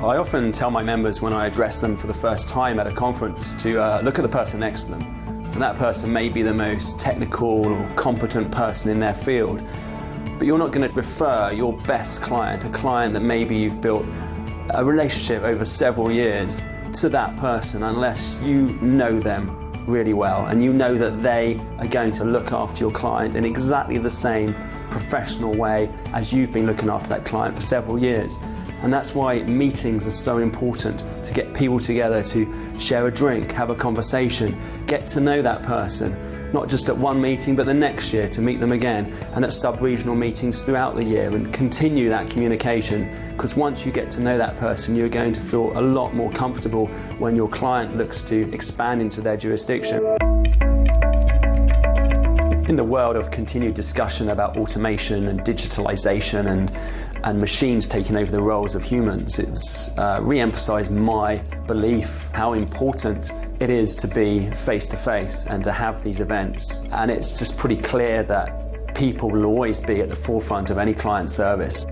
I often tell my members when I address them for the first time at a conference to look at the person next to them. And that person may be the most technical or competent person in their field, but you're not going to refer your best client, a client that maybe you've built a relationship over several years, to that person unless you know them really well and you know that they are going to look after your client in exactly the same professional way as you've been looking after that client for several years. And that's why meetings are so important, to get people together to share a drink, have a conversation, get to know that person, not just at one meeting but the next year to meet them again, and at sub-regional meetings throughout the year, and continue that communication, because once you get to know that person you're going to feel a lot more comfortable when your client looks to expand into their jurisdiction. In the world of continued discussion about automation and digitalization and machines taking over the roles of humans, it's re-emphasized my belief how important it is to be face-to-face and to have these events. And it's just pretty clear that people will always be at the forefront of any client service.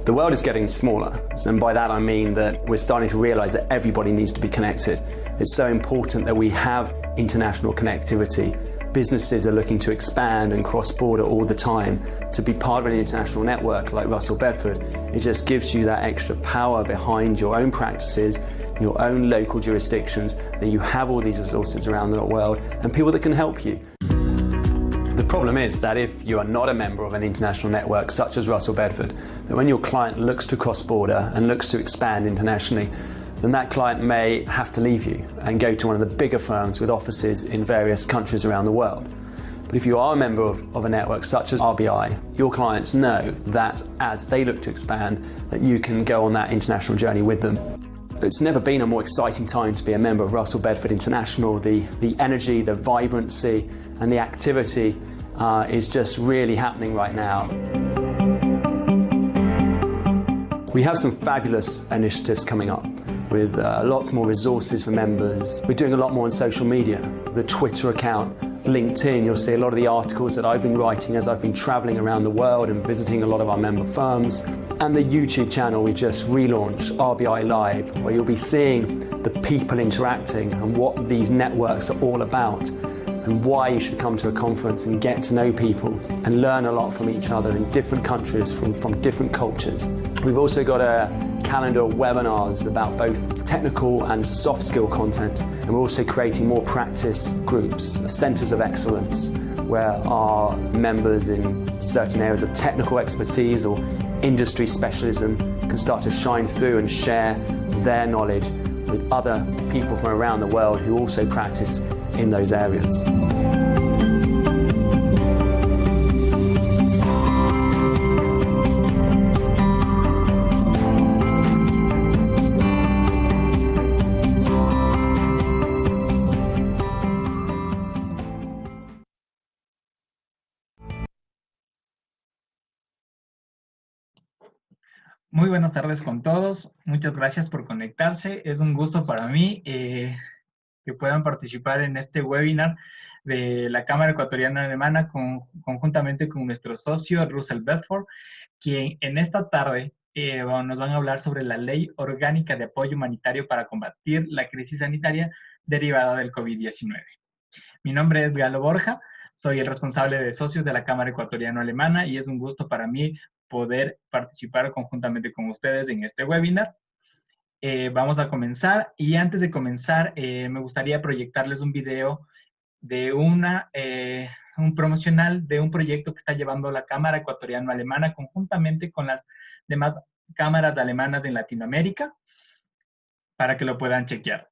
The world is getting smaller, and by that I mean that we're starting to realize that everybody needs to be connected. It's so important that we have international connectivity. Businesses are looking to expand and cross-border all the time. To be part of an international network like Russell Bedford, it just gives you that extra power behind your own practices, your own local jurisdictions, that you have all these resources around the world and people that can help you. The problem is that if you are not a member of an international network such as Russell Bedford, that when your client looks to cross-border and looks to expand internationally, then that client may have to leave you and go to one of the bigger firms with offices in various countries around the world. But if you are a member of a network such as RBI, your clients know that as they look to expand, that you can go on that international journey with them. It's never been a more exciting time to be a member of Russell Bedford International. The energy, the vibrancy and the activity is just really happening right now. We have some fabulous initiatives coming up with lots more resources for members. We're doing a lot more on social media, the Twitter account, LinkedIn. You'll see a lot of the articles that I've been writing as I've been traveling around the world and visiting a lot of our member firms. And the YouTube channel we just relaunched, RBI Live, where you'll be seeing the people interacting and what these networks are all about, and why you should come to a conference and get to know people and learn a lot from each other in different countries, from different cultures. We've also got a calendar of webinars about both technical and soft skill content, and we're also creating more practice groups, centers of excellence, where our members in certain areas of technical expertise or industry specialism can start to shine through and share their knowledge with other people from around the world who also practice in those areas. Muy buenas tardes con todos. Muchas gracias por conectarse. Es un gusto para mí que puedan participar en este webinar de la Cámara Ecuatoriana Alemana conjuntamente con nuestro socio Russell Bedford, quien en esta tarde nos van a hablar sobre la Ley Orgánica de Apoyo Humanitario para combatir la crisis sanitaria derivada del COVID-19. Mi nombre es Galo Borja, soy el responsable de socios de la Cámara Ecuatoriana Alemana y es un gusto para mí poder participar conjuntamente con ustedes en este webinar. Vamos a comenzar, y antes de comenzar me gustaría proyectarles un video de un promocional de un proyecto que está llevando la Cámara Ecuatoriano-Alemana conjuntamente con las demás cámaras alemanas en Latinoamérica, para que lo puedan chequear.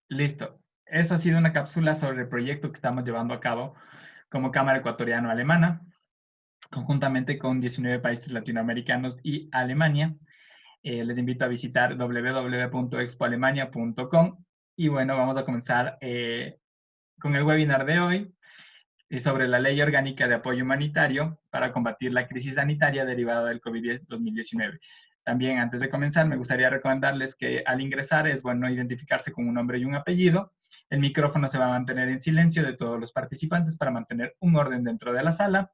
Listo. Eso ha sido una cápsula sobre el proyecto que estamos llevando a cabo como Cámara Ecuatoriano-Alemana, conjuntamente con 19 países latinoamericanos y Alemania. Les invito a visitar www.expoalemania.com y bueno, vamos a comenzar con el webinar de hoy sobre la Ley Orgánica de Apoyo Humanitario para combatir la crisis sanitaria derivada del COVID-2019. También, antes de comenzar, me gustaría recomendarles que al ingresar es bueno identificarse con un nombre y un apellido. El micrófono se va a mantener en silencio de todos los participantes para mantener un orden dentro de la sala.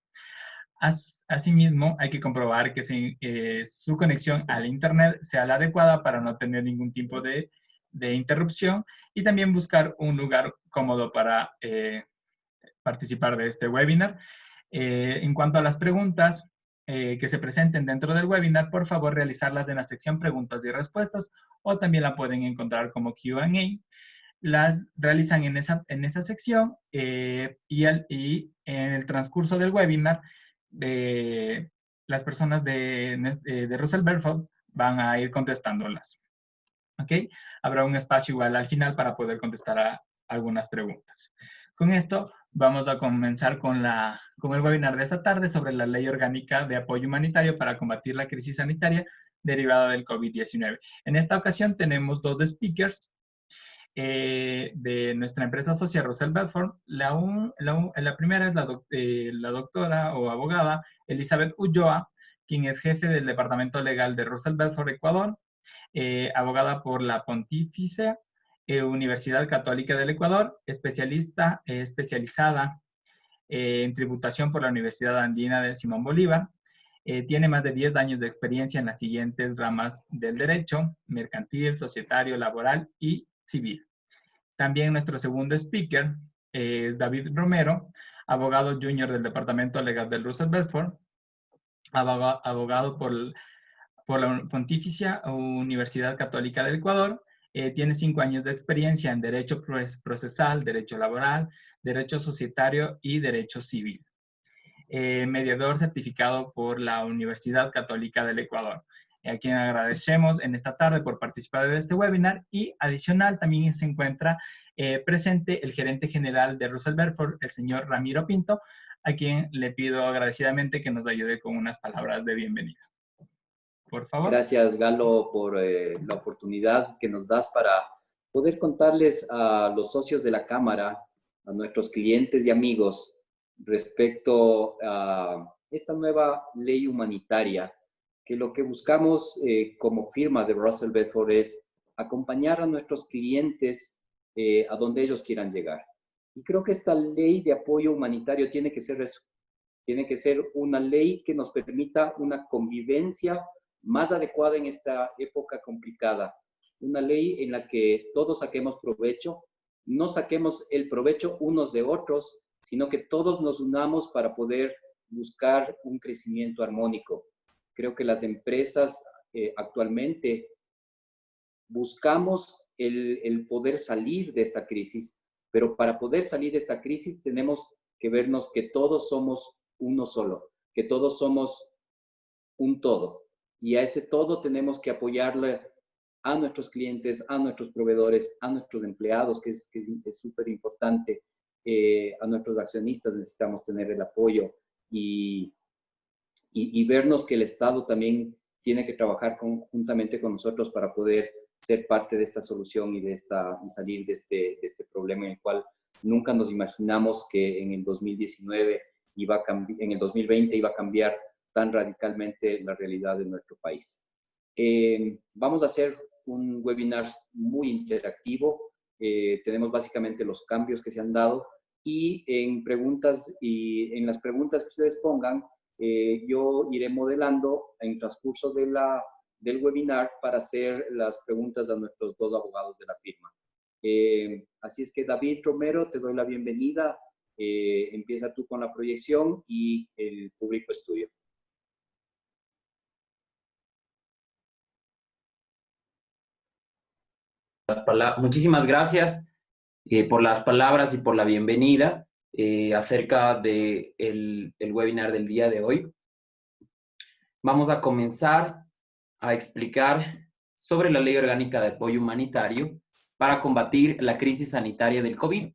Asimismo, hay que comprobar que su conexión al Internet sea la adecuada para no tener ningún tipo de interrupción y también buscar un lugar cómodo para participar de este webinar. En cuanto a las preguntas que se presenten dentro del webinar, por favor realizarlas en la sección preguntas y respuestas o también la pueden encontrar como Q&A. Las realizan en esa sección y en el transcurso del webinar las personas de Russell Belfort van a ir contestándolas. ¿Ok? Habrá un espacio igual al final para poder contestar a algunas preguntas. Con esto vamos a comenzar con el webinar de esta tarde sobre la Ley Orgánica de Apoyo Humanitario para combatir la crisis sanitaria derivada del COVID-19. En esta ocasión tenemos dos speakers de nuestra empresa socia Russell Belfort. La primera es la doctora o abogada Elizabeth Ulloa, quien es jefe del Departamento Legal de Russell Belfort, Ecuador, abogada por la Pontificia Universidad Católica del Ecuador, especializada en tributación por la Universidad Andina de Simón Bolívar. Tiene más de 10 años de experiencia en las siguientes ramas del derecho: mercantil, societario, laboral y civil. También nuestro segundo speaker es David Romero, abogado junior del Departamento Legal del Russell Belfort, abogado por la Pontificia Universidad Católica del Ecuador. Tiene 5 años de experiencia en Derecho Procesal, Derecho Laboral, Derecho Societario y Derecho Civil. Mediador certificado por la Universidad Católica del Ecuador, a quien agradecemos en esta tarde por participar de este webinar. Y adicional también se encuentra presente el gerente general de Russell Belfort, el señor Ramiro Pinto, a quien le pido agradecidamente que nos ayude con unas palabras de bienvenida. Por favor. Gracias, Galo, por la oportunidad que nos das para poder contarles a los socios de la Cámara, a nuestros clientes y amigos, respecto a esta nueva ley humanitaria, que lo que buscamos como firma de Russell Belfort es acompañar a nuestros clientes a donde ellos quieran llegar. Y creo que esta ley de apoyo humanitario tiene que ser eso. Tiene que ser una ley que nos permita una convivencia más adecuada en esta época complicada. Una ley en la que todos saquemos provecho, no saquemos el provecho unos de otros, sino que todos nos unamos para poder buscar un crecimiento armónico. Creo que las empresas actualmente buscamos el poder salir de esta crisis, pero para poder salir de esta crisis tenemos que vernos que todos somos uno solo, que todos somos un todo. Y a ese todo tenemos que apoyarle a nuestros clientes, a nuestros proveedores, a nuestros empleados, que es súper importante. A nuestros accionistas necesitamos tener el apoyo y vernos que el Estado también tiene que trabajar conjuntamente con nosotros para poder ser parte de esta solución y salir de este problema en el cual nunca nos imaginamos que en el 2019 en el 2020 iba a cambiar tan radicalmente la realidad de nuestro país. Vamos a hacer un webinar muy interactivo. Tenemos básicamente los cambios que se han dado y en las preguntas que ustedes pongan, yo iré modelando en transcurso del webinar para hacer las preguntas a nuestros dos abogados de la firma. Así es que, David Romero, te doy la bienvenida. Empieza tú con la proyección y el público es tuyo. Muchísimas gracias por las palabras y por la bienvenida acerca del webinar del día de hoy. Vamos a comenzar a explicar sobre la Ley Orgánica de Apoyo Humanitario para combatir la crisis sanitaria del COVID.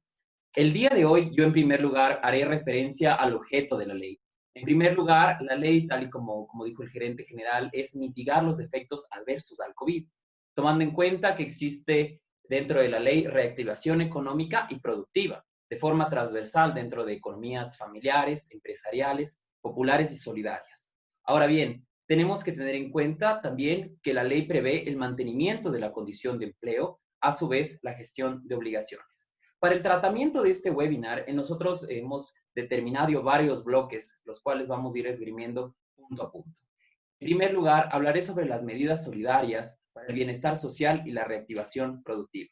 El día de hoy, yo en primer lugar haré referencia al objeto de la ley. En primer lugar, la ley, tal y como dijo el gerente general, es mitigar los efectos adversos al COVID, tomando en cuenta que existe dentro de la ley reactivación económica y productiva, de forma transversal dentro de economías familiares, empresariales, populares y solidarias. Ahora bien, tenemos que tener en cuenta también que la ley prevé el mantenimiento de la condición de empleo, a su vez la gestión de obligaciones. Para el tratamiento de este webinar, nosotros hemos determinado varios bloques, los cuales vamos a ir esgrimiendo punto a punto. En primer lugar, hablaré sobre las medidas solidarias para el bienestar social y la reactivación productiva.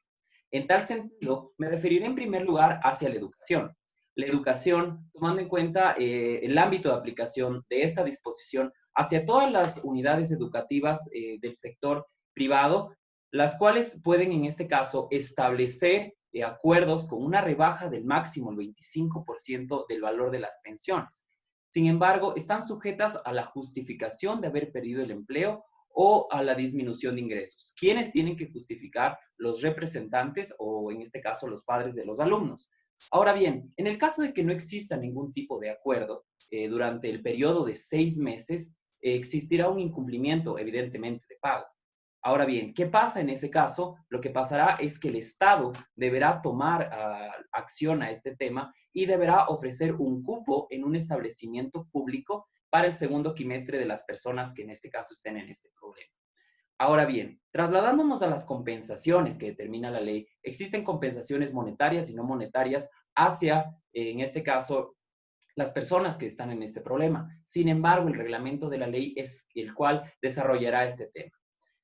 En tal sentido, me referiré en primer lugar hacia la educación. La educación, tomando en cuenta el ámbito de aplicación de esta disposición hacia todas las unidades educativas del sector privado, las cuales pueden en este caso establecer acuerdos con una rebaja del máximo el 25% del valor de las pensiones. Sin embargo, están sujetas a la justificación de haber perdido el empleo o a la disminución de ingresos. ¿Quiénes tienen que justificar? Los representantes o en este caso los padres de los alumnos. Ahora bien, en el caso de que no exista ningún tipo de acuerdo durante el periodo de 6 meses, existirá un incumplimiento evidentemente de pago. Ahora bien, ¿qué pasa en ese caso? Lo que pasará es que el Estado deberá tomar acción a este tema y deberá ofrecer un cupo en un establecimiento público para el segundo quimestre de las personas que en este caso estén en este problema. Ahora bien, trasladándonos a las compensaciones que determina la ley, existen compensaciones monetarias y no monetarias hacia, en este caso, las personas que están en este problema. Sin embargo, el reglamento de la ley es el cual desarrollará este tema.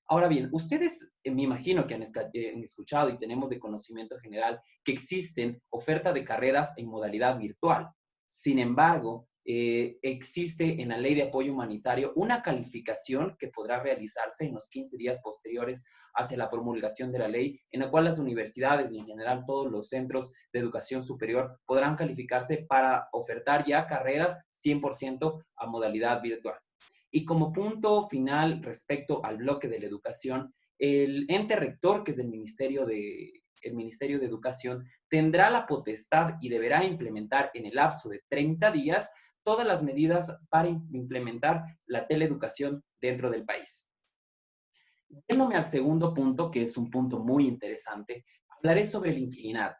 Ahora bien, ustedes me imagino que han escuchado y tenemos de conocimiento general que existen oferta de carreras en modalidad virtual. Sin embargo, existe en la ley de apoyo humanitario una calificación que podrá realizarse en los 15 días posteriores hacia la promulgación de la ley, en la cual las universidades y en general todos los centros de educación superior podrán calificarse para ofertar ya carreras 100% a modalidad virtual. Y como punto final respecto al bloque de la educación, el ente rector, que es el Ministerio de Educación, tendrá la potestad y deberá implementar en el lapso de 30 días todas las medidas para implementar la teleeducación dentro del país. Yéndome al segundo punto, que es un punto muy interesante, hablaré sobre el inquilinato.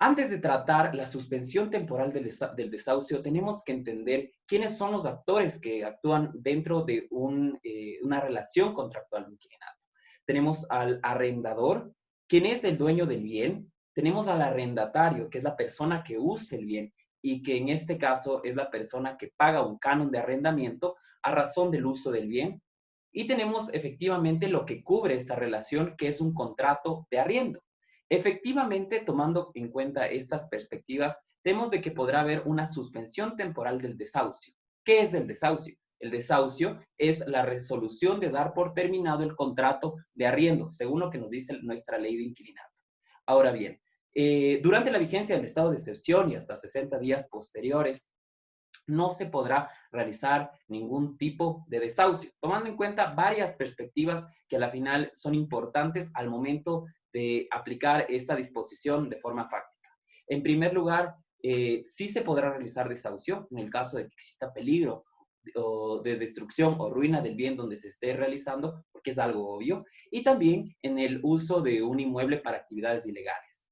Antes de tratar la suspensión temporal del desahucio, tenemos que entender quiénes son los actores que actúan dentro de una relación contractual de inquilinato. Tenemos al arrendador, quien es el dueño del bien. Tenemos al arrendatario, que es la persona que usa el bien y que en este caso es la persona que paga un canon de arrendamiento a razón del uso del bien. Y tenemos efectivamente lo que cubre esta relación, que es un contrato de arriendo. Efectivamente, tomando en cuenta estas perspectivas, tenemos de que podrá haber una suspensión temporal del desahucio. ¿Qué es el desahucio? El desahucio es la resolución de dar por terminado el contrato de arriendo, según lo que nos dice nuestra ley de inquilinato. Ahora bien, durante la vigencia del estado de excepción y hasta 60 días posteriores, no se podrá realizar ningún tipo de desahucio, tomando en cuenta varias perspectivas que a la final son importantes al momento de aplicar esta disposición de forma fáctica. En primer lugar, sí se podrá realizar desahucio en el caso de que exista peligro de destrucción o ruina del bien donde se esté realizando, porque es algo obvio, y también en el uso de un inmueble para actividades ilegales.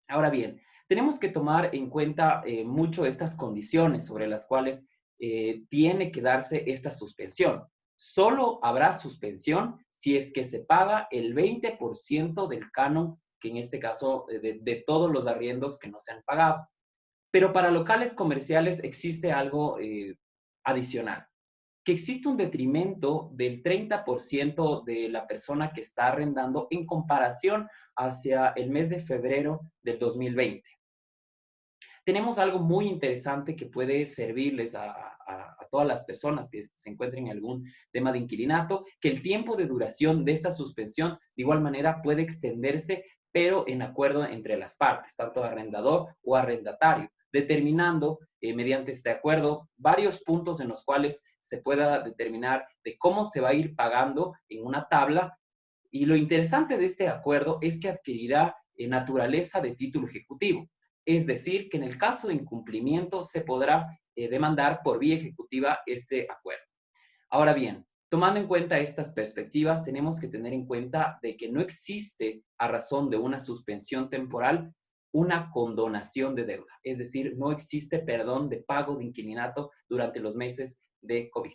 Ahora bien, tenemos que tomar en cuenta mucho estas condiciones sobre las cuales tiene que darse esta suspensión. Solo habrá suspensión si es que se paga el 20% del canon, que en este caso de todos los arriendos que no se han pagado. Pero para locales comerciales existe algo adicional, que existe un detrimento del 30% de la persona que está arrendando en comparación hacia el mes de febrero del 2020. Tenemos algo muy interesante que puede servirles a todas las personas que se encuentren en algún tema de inquilinato, que el tiempo de duración de esta suspensión de igual manera puede extenderse, pero en acuerdo entre las partes, tanto arrendador o arrendatario, determinando mediante este acuerdo varios puntos en los cuales se pueda determinar de cómo se va a ir pagando en una tabla Y lo interesante de este acuerdo es que adquirirá naturaleza de título ejecutivo. Es decir, que en el caso de incumplimiento se podrá demandar por vía ejecutiva este acuerdo. Ahora bien, tomando en cuenta estas perspectivas, tenemos que tener en cuenta de que no existe, a razón de una suspensión temporal, una condonación de deuda. Es decir, no existe perdón de pago de inquilinato durante los meses de COVID.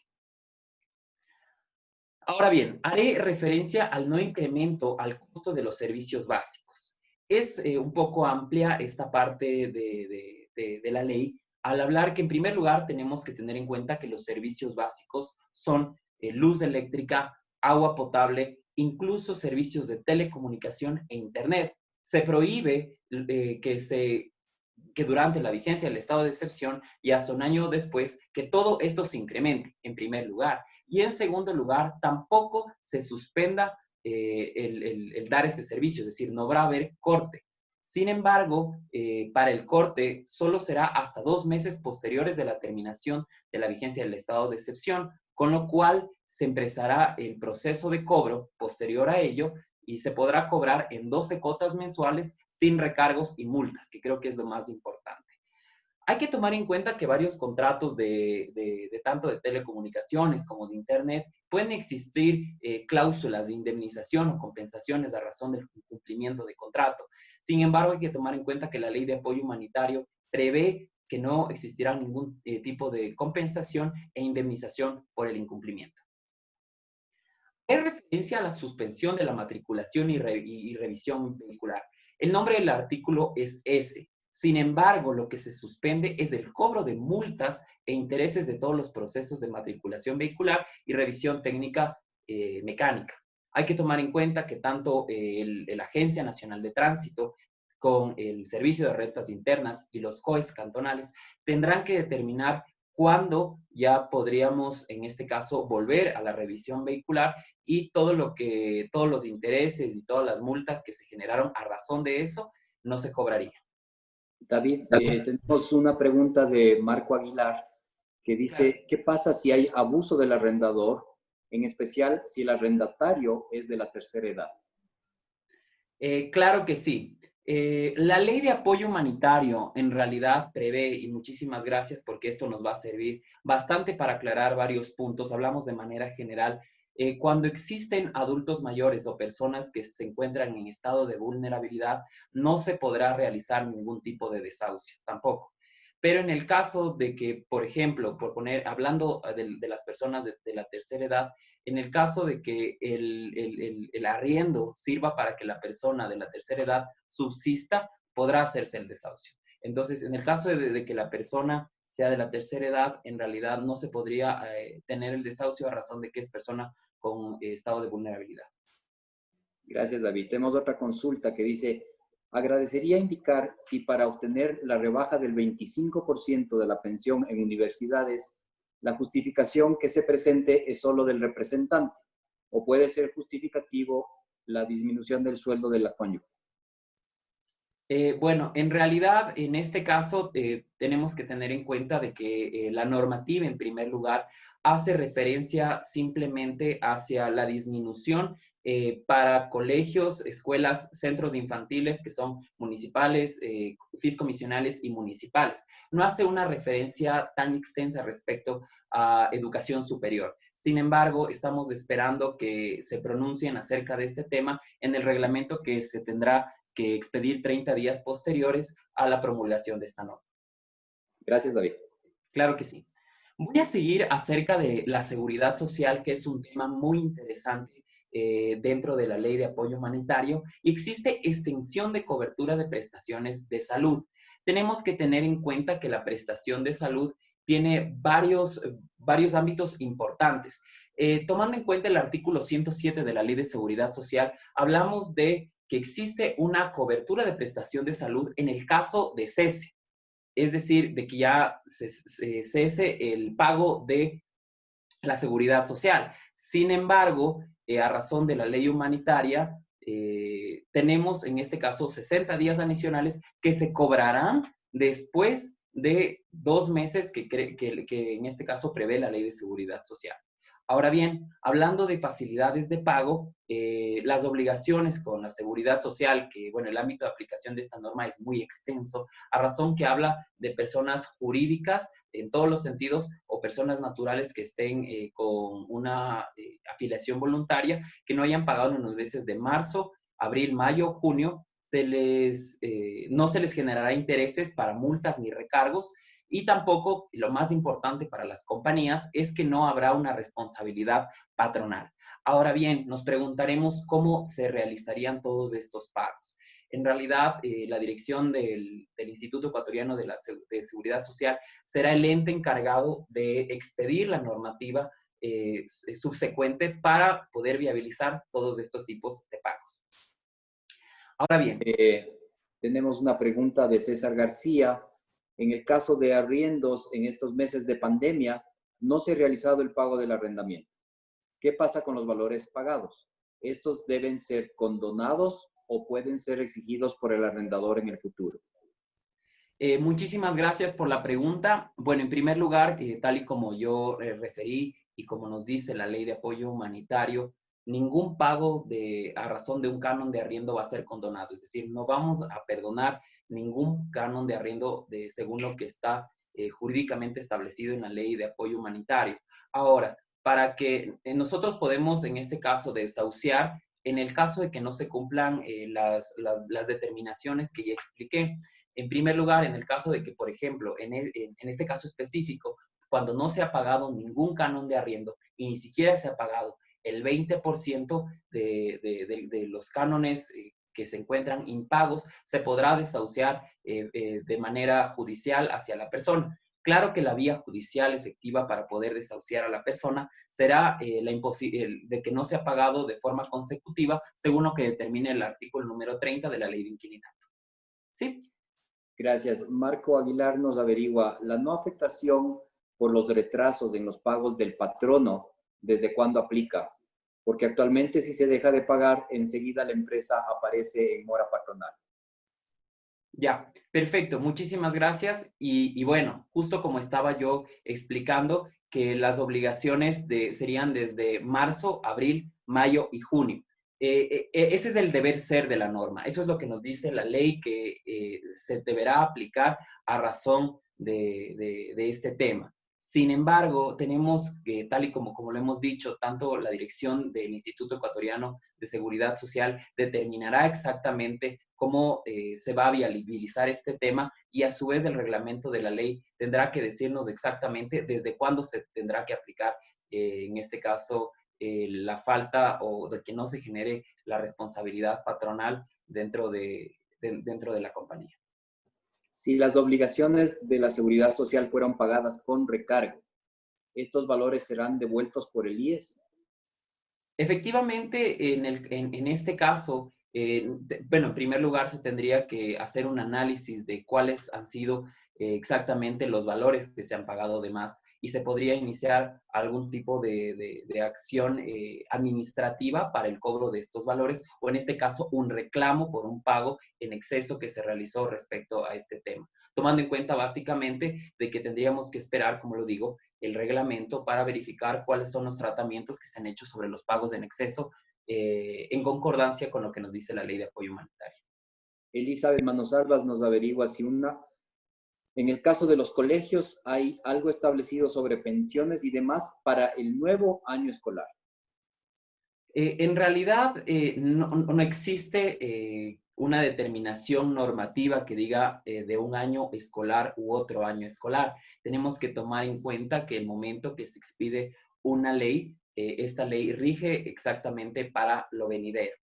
Ahora bien, haré referencia al no incremento al costo de los servicios básicos. Es un poco amplia esta parte de la ley al hablar que en primer lugar tenemos que tener en cuenta que los servicios básicos son luz eléctrica, agua potable, incluso servicios de telecomunicación e internet. Se prohíbe que durante la vigencia del estado de excepción y hasta un año después, que todo esto se incremente, en primer lugar. Y en segundo lugar, tampoco se suspenda el dar este servicio, es decir, no va a haber corte. Sin embargo, para el corte solo será hasta 2 meses posteriores de la terminación de la vigencia del estado de excepción, con lo cual se empezará el proceso de cobro posterior a ello y se podrá cobrar en 12 cuotas mensuales sin recargos y multas, que creo que es lo más importante. Hay que tomar en cuenta que varios contratos de tanto de telecomunicaciones como de internet pueden existir cláusulas de indemnización o compensaciones a razón del cumplimiento de contrato. Sin embargo, hay que tomar en cuenta que la Ley de Apoyo Humanitario prevé que no existirá ningún tipo de compensación e indemnización por el incumplimiento. En referencia a la suspensión de la matriculación y revisión vehicular, el nombre del artículo es ese. Sin embargo, lo que se suspende es el cobro de multas e intereses de todos los procesos de matriculación vehicular y revisión técnica mecánica. Hay que tomar en cuenta que tanto la Agencia Nacional de Tránsito con el Servicio de Rentas Internas y los COEs cantonales tendrán que determinar cuándo ya podríamos, en este caso, volver a la revisión vehicular y todos los intereses y todas las multas que se generaron a razón de eso no se cobrarían. David, tenemos una pregunta de Marco Aguilar que dice, claro, ¿qué pasa si hay abuso del arrendador, en especial si el arrendatario es de la tercera edad? Claro que sí. La Ley de Apoyo Humanitario en realidad prevé, y muchísimas gracias porque esto nos va a servir bastante para aclarar varios puntos. Hablamos de manera general. Cuando existen adultos mayores o personas que se encuentran en estado de vulnerabilidad, no se podrá realizar ningún tipo de desahucio, tampoco. Pero en el caso de que, por ejemplo, hablando de las personas de la tercera edad, en el caso de que el arriendo sirva para que la persona de la tercera edad subsista, podrá hacerse el desahucio. Entonces, en el caso de que la persona sea de la tercera edad, en realidad no se podría tener el desahucio a razón de que es persona con estado de vulnerabilidad. Gracias, David. Tenemos otra consulta que dice, agradecería indicar si para obtener la rebaja del 25% de la pensión en universidades, la justificación que se presente es solo del representante o puede ser justificativo la disminución del sueldo de la cónyuge. Bueno, en realidad, en este caso, tenemos que tener en cuenta de que la normativa, en primer lugar, hace referencia simplemente hacia la disminución para colegios, escuelas, centros de infantiles que son municipales, fiscomisionales y municipales. No hace una referencia tan extensa respecto a educación superior. Sin embargo, estamos esperando que se pronuncien acerca de este tema en el reglamento que se tendrá que expedir 30 días posteriores a la promulgación de esta norma. Gracias, David. Claro que sí. Voy a seguir acerca de la seguridad social, que es un tema muy interesante dentro de la Ley de Apoyo Humanitario, y existe extensión de cobertura de prestaciones de salud. Tenemos que tener en cuenta que la prestación de salud tiene varios ámbitos importantes. Tomando en cuenta el artículo 107 de la Ley de Seguridad Social, hablamos de que existe una cobertura de prestación de salud en el caso de cese, es decir, de que ya se cese el pago de la seguridad social. Sin embargo, a razón de la ley humanitaria, tenemos en este caso 60 días adicionales que se cobrarán después de 2 meses que en este caso prevé la ley de seguridad social. Ahora bien, hablando de facilidades de pago, las obligaciones con la seguridad social, que bueno, el ámbito de aplicación de esta norma es muy extenso, a razón que habla de personas jurídicas en todos los sentidos o personas naturales que estén con una afiliación voluntaria, que no hayan pagado en los meses de marzo, abril, mayo, junio, no se les generará intereses para multas ni recargos. Y tampoco, lo más importante para las compañías, es que no habrá una responsabilidad patronal. Ahora bien, nos preguntaremos cómo se realizarían todos estos pagos. En realidad, la dirección del Instituto Ecuatoriano de Seguridad Social será el ente encargado de expedir la normativa subsecuente para poder viabilizar todos estos tipos de pagos. Ahora bien. Tenemos una pregunta de César García. En el caso de arriendos, en estos meses de pandemia, no se ha realizado el pago del arrendamiento. ¿Qué pasa con los valores pagados? ¿Estos deben ser condonados o pueden ser exigidos por el arrendador en el futuro? Muchísimas gracias por la pregunta. Bueno, en primer lugar, tal y como yo referí y como nos dice la Ley de Apoyo Humanitario, ningún pago a razón de un canon de arriendo va a ser condonado. Es decir, no vamos a perdonar ningún canon de arriendo según lo que está jurídicamente establecido en la Ley de Apoyo Humanitario. Ahora, para que nosotros podemos, en este caso, desahuciar, en el caso de que no se cumplan las determinaciones que ya expliqué. En primer lugar, en el caso de que, por ejemplo, en este caso específico, cuando no se ha pagado ningún canon de arriendo y ni siquiera se ha pagado el 20% de los cánones que se encuentran impagos, se podrá desahuciar de manera judicial hacia la persona. Claro que la vía judicial efectiva para poder desahuciar a la persona será de que no se ha pagado de forma consecutiva, según lo que determine el artículo número 30 de la Ley de Inquilinato. ¿Sí? Gracias. Marco Aguilar nos averigua, la no afectación por los retrasos en los pagos del patrono, ¿desde cuándo aplica? Porque actualmente si se deja de pagar, enseguida la empresa aparece en mora patronal. Ya, perfecto. Muchísimas gracias. Y bueno, justo como estaba yo explicando, que las obligaciones serían desde marzo, abril, mayo y junio. Ese es el deber ser de la norma. Eso es lo que nos dice la ley que se deberá aplicar a razón de este tema. Sin embargo, tenemos que, tal y como lo hemos dicho, tanto la dirección del Instituto Ecuatoriano de Seguridad Social determinará exactamente cómo se va a viabilizar este tema y a su vez el reglamento de la ley tendrá que decirnos exactamente desde cuándo se tendrá que aplicar, en este caso, la falta o de que no se genere la responsabilidad patronal dentro de la compañía. Si las obligaciones de la seguridad social fueron pagadas con recargo, ¿estos valores serán devueltos por el IES? Efectivamente, en este caso, bueno, en primer lugar se tendría que hacer un análisis de cuáles han sido exactamente los valores que se han pagado de más y se podría iniciar algún tipo de acción administrativa para el cobro de estos valores o en este caso un reclamo por un pago en exceso que se realizó respecto a este tema. Tomando en cuenta básicamente de que tendríamos que esperar, como lo digo, el reglamento para verificar cuáles son los tratamientos que se han hecho sobre los pagos en exceso en concordancia con lo que nos dice la Ley de Apoyo Humanitario. Elizabeth Manosalvas nos averigua si en el caso de los colegios hay algo establecido sobre pensiones y demás para el nuevo año escolar. En realidad no existe una determinación normativa que diga de un año escolar u otro año escolar. Tenemos que tomar en cuenta que el momento que se expide una ley, esta ley rige exactamente para lo venidero.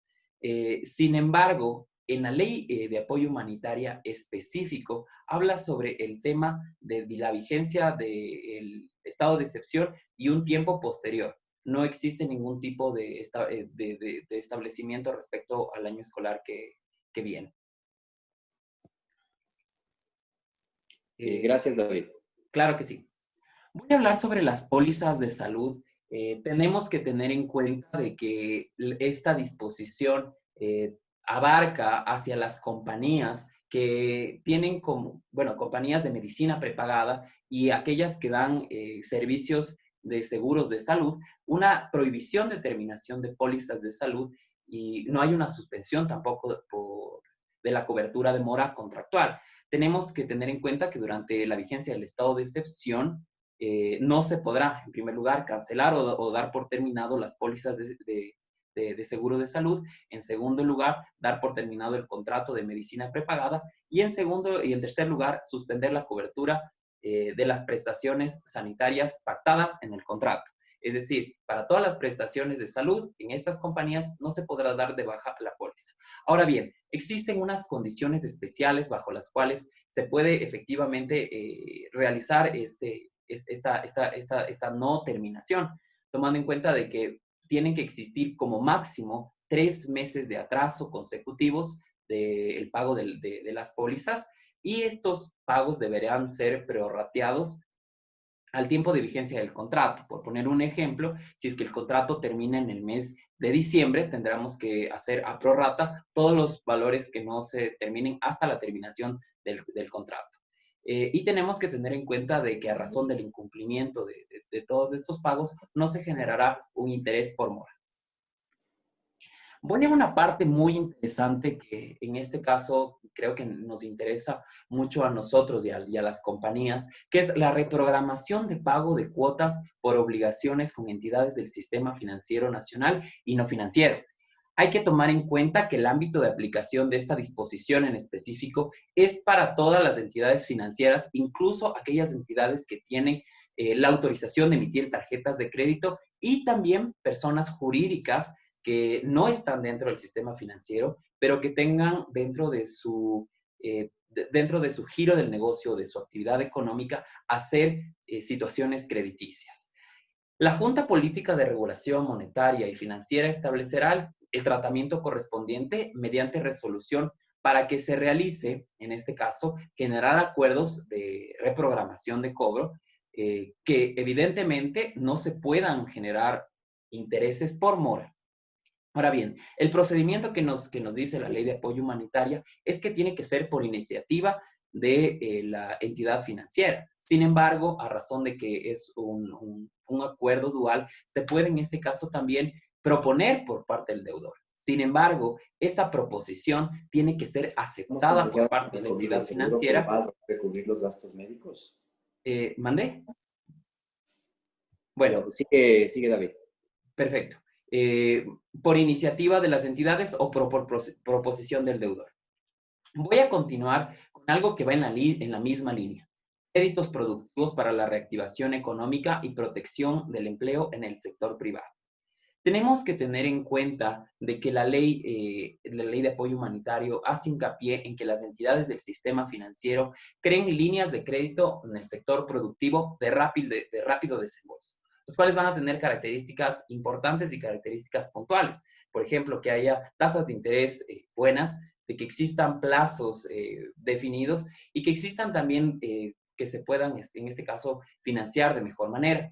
Sin embargo, en la ley de apoyo humanitaria específico, habla sobre el tema de la vigencia del estado de excepción y un tiempo posterior. No existe ningún tipo de establecimiento respecto al año escolar que viene. Gracias, David. Claro que sí. Voy a hablar sobre las pólizas de salud. Tenemos que tener en cuenta de que esta disposición abarca hacia las compañías que tienen compañías de medicina prepagada y aquellas que dan servicios de seguros de salud, una prohibición de terminación de pólizas de salud y no hay una suspensión tampoco de la cobertura de mora contractual. Tenemos que tener en cuenta que durante la vigencia del estado de excepción no se podrá, en primer lugar, cancelar o dar por terminado las pólizas de seguro de salud. En segundo lugar, dar por terminado el contrato de medicina prepagada. Y en tercer lugar, suspender la cobertura de las prestaciones sanitarias pactadas en el contrato. Es decir, para todas las prestaciones de salud, en estas compañías no se podrá dar de baja la póliza. Ahora bien, existen unas condiciones especiales bajo las cuales se puede efectivamente realizar esta no terminación, tomando en cuenta de que tienen que existir como máximo 3 meses de atraso consecutivos del pago de las pólizas, y estos pagos deberán ser prorrateados al tiempo de vigencia del contrato. Por poner un ejemplo, si es que el contrato termina en el mes de diciembre, tendremos que hacer a prorrata todos los valores que no se terminen hasta la terminación del contrato. Y tenemos que tener en cuenta de que a razón del incumplimiento de todos estos pagos, no se generará un interés por mora. Voy a una parte muy interesante que en este caso creo que nos interesa mucho a nosotros y a las compañías, que es la reprogramación de pago de cuotas por obligaciones con entidades del sistema financiero nacional y no financiero. Hay que tomar en cuenta que el ámbito de aplicación de esta disposición en específico es para todas las entidades financieras, incluso aquellas entidades que tienen la autorización de emitir tarjetas de crédito, y también personas jurídicas que no están dentro del sistema financiero, pero que tengan dentro de su giro del negocio, de su actividad económica, hacer situaciones crediticias. La Junta Política de Regulación Monetaria y Financiera establecerá el tratamiento correspondiente mediante resolución para que se realice, en este caso, generar acuerdos de reprogramación de cobro que evidentemente no se puedan generar intereses por mora. Ahora bien, el procedimiento que nos dice la Ley de Apoyo Humanitario es que tiene que ser por iniciativa de la entidad financiera. Sin embargo, a razón de que es un acuerdo dual, se puede en este caso también proponer por parte del deudor. Sin embargo, esta proposición tiene que ser aceptada por parte de la entidad financiera. ¿Para cubrir los gastos médicos? ¿Mandé? Bueno, sigue David. Perfecto. Por iniciativa de las entidades o por proposición del deudor. Voy a continuar con algo que va en la misma línea. Créditos productivos para la reactivación económica y protección del empleo en el sector privado. Tenemos que tener en cuenta de que la ley de apoyo humanitario hace hincapié en que las entidades del sistema financiero creen líneas de crédito en el sector productivo de rápido desembolso, los cuales van a tener características importantes y características puntuales. Por ejemplo, que haya tasas de interés buenas, de que existan plazos definidos y que existan también que se puedan, en este caso, financiar de mejor manera.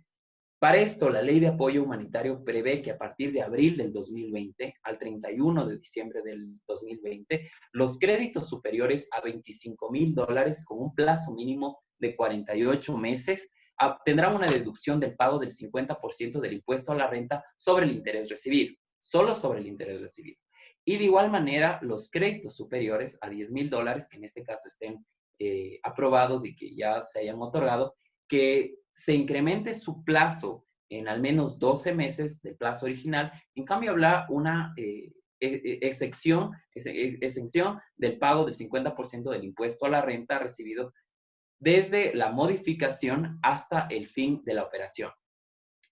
Para esto, la Ley de Apoyo Humanitario prevé que a partir de abril del 2020 al 31 de diciembre del 2020, los créditos superiores a $25,000 con un plazo mínimo de 48 meses tendrán una deducción del pago del 50% del impuesto a la renta sobre el interés recibido, solo sobre el interés recibido. Y de igual manera, los créditos superiores a $10,000, que en este caso estén aprobados y que ya se hayan otorgado, que se incremente su plazo en al menos 12 meses del plazo original. En cambio, habrá una exención del pago del 50% del impuesto a la renta recibido desde la modificación hasta el fin de la operación.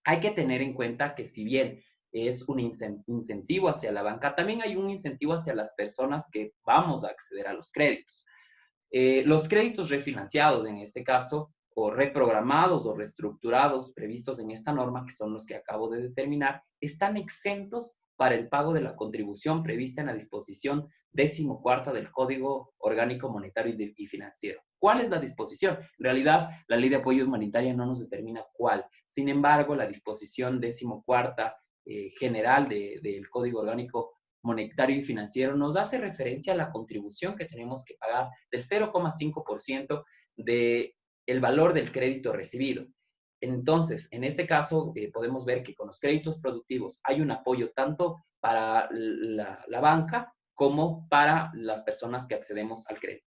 Hay que tener en cuenta que si bien es un incentivo hacia la banca, también hay un incentivo hacia las personas que vamos a acceder a los créditos. Los créditos refinanciados, en este caso, o reprogramados o reestructurados previstos en esta norma, que son los que acabo de determinar, están exentos para el pago de la contribución prevista en la disposición 14ª del Código Orgánico Monetario y Financiero. ¿Cuál es la disposición? En realidad, la Ley de Apoyo Humanitario no nos determina cuál. Sin embargo, la disposición 14ª general del Código Orgánico Monetario y Financiero nos hace referencia a la contribución que tenemos que pagar del 0,5% del valor del crédito recibido. Entonces, en este caso, podemos ver que con los créditos productivos hay un apoyo tanto para la banca como para las personas que accedemos al crédito.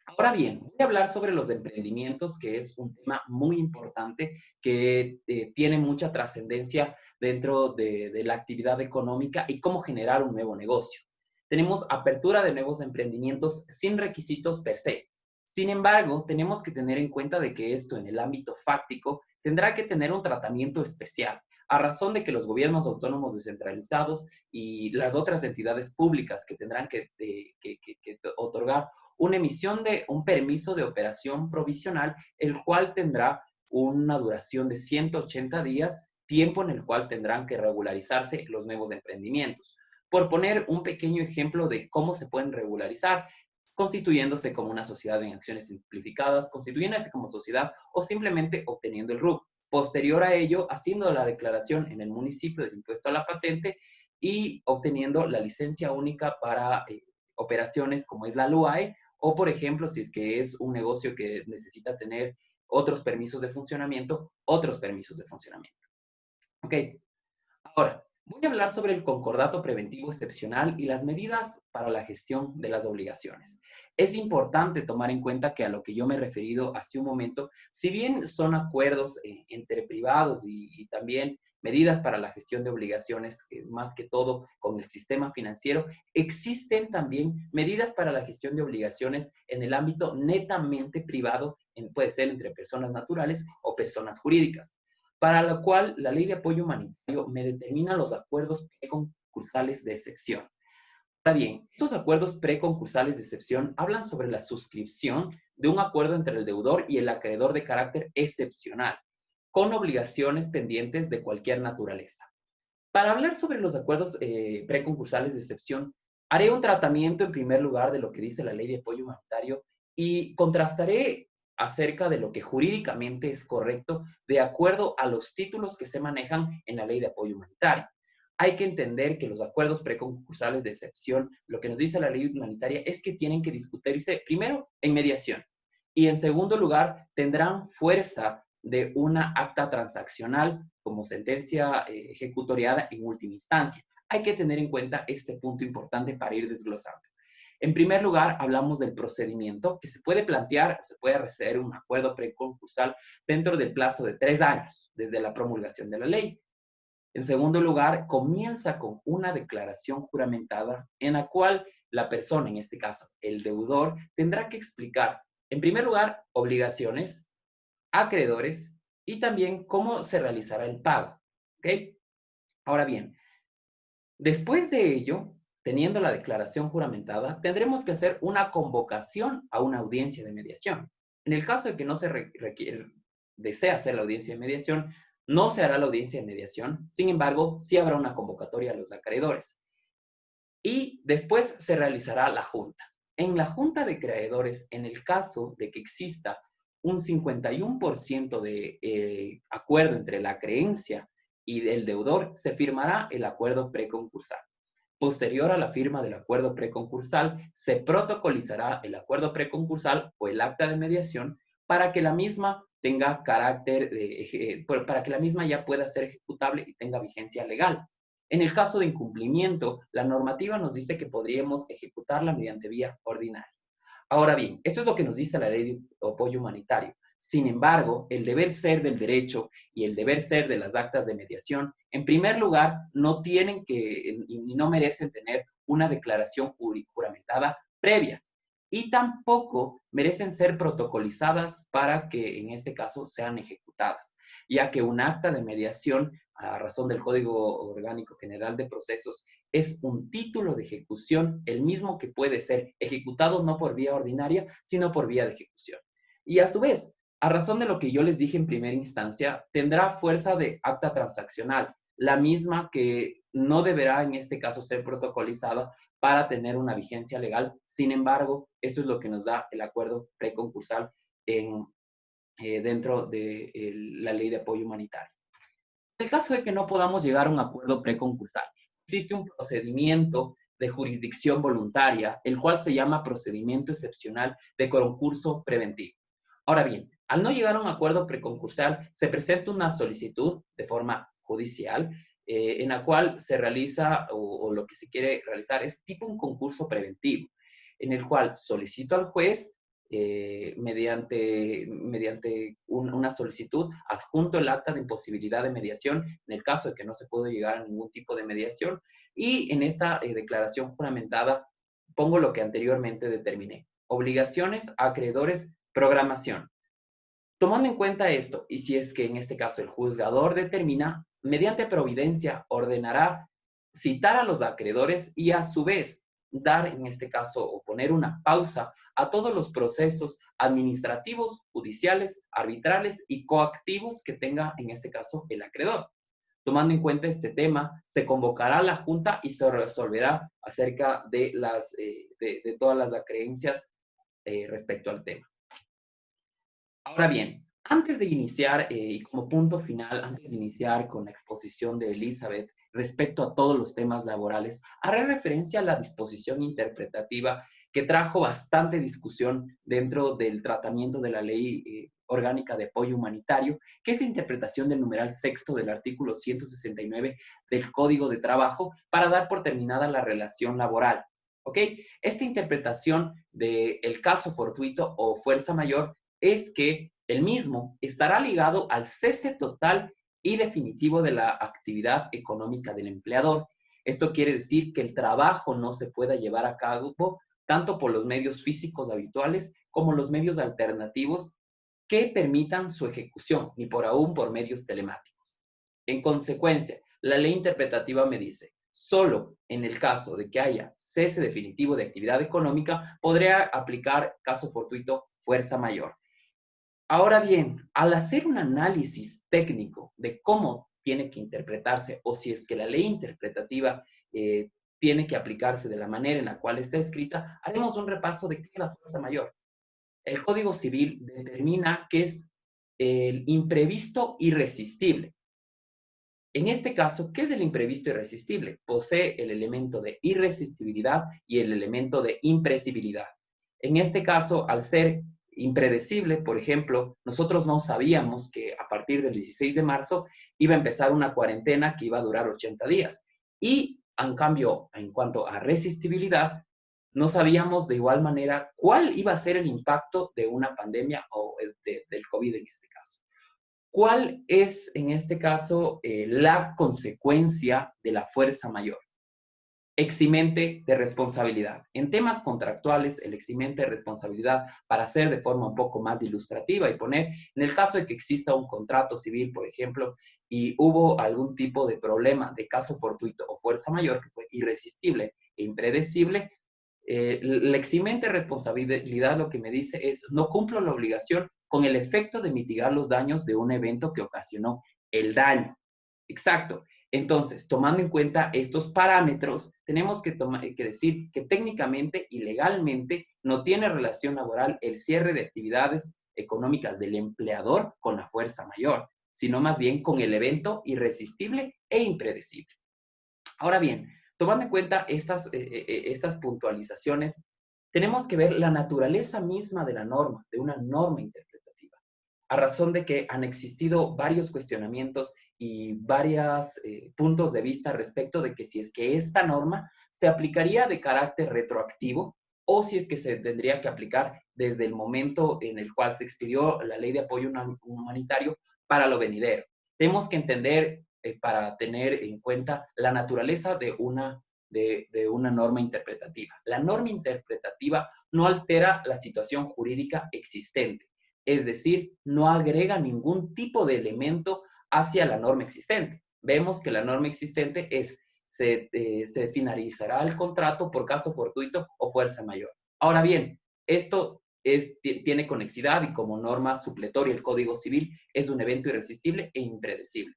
Ahora bien, voy a hablar sobre los emprendimientos, que es un tema muy importante que tiene mucha trascendencia dentro de la actividad económica y cómo generar un nuevo negocio. Tenemos apertura de nuevos emprendimientos sin requisitos per se. Sin embargo, tenemos que tener en cuenta de que esto en el ámbito fáctico tendrá que tener un tratamiento especial, a razón de que los gobiernos autónomos descentralizados y las otras entidades públicas que tendrán que otorgar una emisión de un permiso de operación provisional, el cual tendrá una duración de 180 días, tiempo en el cual tendrán que regularizarse los nuevos emprendimientos. Por poner un pequeño ejemplo de cómo se pueden regularizar, constituyéndose como una sociedad en acciones simplificadas, constituyéndose como sociedad o simplemente obteniendo el RUC. Posterior a ello, haciendo la declaración en el municipio del impuesto a la patente y obteniendo la licencia única para operaciones como es la LUAE, o por ejemplo, si es que es un negocio que necesita tener otros permisos de funcionamiento, otros permisos de funcionamiento. Ok, ahora voy a hablar sobre el concordato preventivo excepcional y las medidas para la gestión de las obligaciones. Es importante tomar en cuenta que a lo que yo me he referido hace un momento, si bien son acuerdos entre privados y también medidas para la gestión de obligaciones, más que todo con el sistema financiero, existen también medidas para la gestión de obligaciones en el ámbito netamente privado, puede ser entre personas naturales o personas jurídicas, para lo cual la Ley de Apoyo Humanitario me determina los acuerdos preconcursales de excepción. Ahora bien, estos acuerdos preconcursales de excepción hablan sobre la suscripción de un acuerdo entre el deudor y el acreedor de carácter excepcional, con obligaciones pendientes de cualquier naturaleza. Para hablar sobre los acuerdos preconcursales de excepción, haré un tratamiento en primer lugar de lo que dice la Ley de Apoyo Humanitario y contrastaré acerca de lo que jurídicamente es correcto de acuerdo a los títulos que se manejan en la Ley de Apoyo Humanitario. Hay que entender que los acuerdos preconcursales de excepción, lo que nos dice la Ley Humanitaria es que tienen que discutirse primero en mediación y en segundo lugar tendrán fuerza de una acta transaccional como sentencia ejecutoriada en última instancia. Hay que tener en cuenta este punto importante para ir desglosando. En primer lugar, hablamos del procedimiento que se puede plantear, se puede hacer un acuerdo preconcursal dentro del plazo de 3 años desde la promulgación de la ley. En segundo lugar, comienza con una declaración juramentada en la cual la persona, en este caso el deudor, tendrá que explicar, en primer lugar, obligaciones, acreedores y también cómo se realizará el pago. ¿Ok? Ahora bien, después de ello, teniendo la declaración juramentada, tendremos que hacer una convocación a una audiencia de mediación. En el caso de que no se desea hacer la audiencia de mediación, no se hará la audiencia de mediación, sin embargo, sí habrá una convocatoria a los acreedores. Y después se realizará la junta. En la junta de acreedores, en el caso de que exista un 51% de acuerdo entre la creencia y el deudor, se firmará el acuerdo preconcursal. Posterior a la firma del acuerdo preconcursal, se protocolizará el acuerdo preconcursal o el acta de mediación para que la misma tenga carácter, para que la misma ya pueda ser ejecutable y tenga vigencia legal. En el caso de incumplimiento, la normativa nos dice que podríamos ejecutarla mediante vía ordinaria. Ahora bien, esto es lo que nos dice la Ley de Apoyo Humanitario. Sin embargo, el deber ser del derecho y el deber ser de las actas de mediación, en primer lugar, no tienen que y no merecen tener una declaración juramentada previa y tampoco merecen ser protocolizadas para que en este caso sean ejecutadas, ya que un acta de mediación, a razón del Código Orgánico General de Procesos, es un título de ejecución, el mismo que puede ser ejecutado no por vía ordinaria, sino por vía de ejecución. Y a su vez, a razón de lo que yo les dije en primera instancia, tendrá fuerza de acta transaccional, la misma que no deberá en este caso ser protocolizada para tener una vigencia legal. Sin embargo, esto es lo que nos da el acuerdo preconcursal dentro de la Ley de Apoyo Humanitario. En el caso de que no podamos llegar a un acuerdo preconcursal, existe un procedimiento de jurisdicción voluntaria, el cual se llama procedimiento excepcional de concurso preventivo. Ahora bien, Al no llegar a un acuerdo preconcursal, se presenta una solicitud de forma judicial en la cual se realiza o lo que se quiere realizar es tipo un concurso preventivo, en el cual solicito al juez mediante una solicitud, adjunto el acta de imposibilidad de mediación en el caso de que no se pueda llegar a ningún tipo de mediación, y en esta declaración juramentada pongo lo que anteriormente determiné. Obligaciones, acreedores, programación. Tomando en cuenta esto, y si es que en este caso el juzgador determina, mediante providencia ordenará citar a los acreedores y a su vez dar en este caso o poner una pausa a todos los procesos administrativos, judiciales, arbitrales y coactivos que tenga en este caso el acreedor. Tomando en cuenta este tema, se convocará a la Junta y se resolverá acerca de todas las acreencias respecto al tema. Ahora bien, antes de iniciar, y como punto final, antes de iniciar con la exposición de Elizabeth respecto a todos los temas laborales, haré referencia a la disposición interpretativa que trajo bastante discusión dentro del tratamiento de la Ley Orgánica de Apoyo Humanitario, que es la interpretación del numeral sexto del artículo 169 del Código de Trabajo para dar por terminada la relación laboral. ¿Ok? Esta interpretación del caso fortuito o fuerza mayor es que el mismo estará ligado al cese total y definitivo de la actividad económica del empleador. Esto quiere decir que el trabajo no se pueda llevar a cabo tanto por los medios físicos habituales como los medios alternativos que permitan su ejecución, ni por aún por medios telemáticos. En consecuencia, la ley interpretativa me dice, solo en el caso de que haya cese definitivo de actividad económica, podría aplicar caso fortuito fuerza mayor. Ahora bien, al hacer un análisis técnico de cómo tiene que interpretarse o si es que la ley interpretativa tiene que aplicarse de la manera en la cual está escrita, haremos un repaso de qué es la fuerza mayor. El Código Civil determina que es el imprevisto irresistible. En este caso, ¿qué es el imprevisto irresistible? Posee el elemento de irresistibilidad y el elemento de impresibilidad. En este caso, al ser impredecible, por ejemplo, nosotros no sabíamos que a partir del 16 de marzo iba a empezar una cuarentena que iba a durar 80 días. Y, en cambio, en cuanto a resistibilidad, no sabíamos de igual manera cuál iba a ser el impacto de una pandemia o del COVID en este caso. ¿Cuál es, en este caso, la consecuencia de la fuerza mayor? Eximente de responsabilidad. En temas contractuales, el eximente de responsabilidad, para hacer de forma un poco más ilustrativa y poner, en el caso de que exista un contrato civil, por ejemplo, y hubo algún tipo de problema de caso fortuito o fuerza mayor, que fue irresistible e impredecible, la eximente de responsabilidad lo que me dice es, no cumplo la obligación con el efecto de mitigar los daños de un evento que ocasionó el daño. Exacto. Entonces, tomando en cuenta estos parámetros, tenemos que decir que técnicamente y legalmente no tiene relación laboral el cierre de actividades económicas del empleador con la fuerza mayor, sino más bien con el evento irresistible e impredecible. Ahora bien, tomando en cuenta estas puntualizaciones, tenemos que ver la naturaleza misma de la norma, de una norma interpretativa, a razón de que han existido varios cuestionamientos y varios puntos de vista respecto de que si es que esta norma se aplicaría de carácter retroactivo o si es que se tendría que aplicar desde el momento en el cual se expidió la Ley de Apoyo Humanitario para lo venidero. Tenemos que entender, para tener en cuenta la naturaleza de una norma interpretativa. La norma interpretativa no altera la situación jurídica existente, es decir, no agrega ningún tipo de elemento hacia la norma existente. Vemos que la norma existente se finalizará el contrato por caso fortuito o fuerza mayor. Ahora bien, esto tiene conexidad y como norma supletoria el Código Civil es un evento irresistible e impredecible.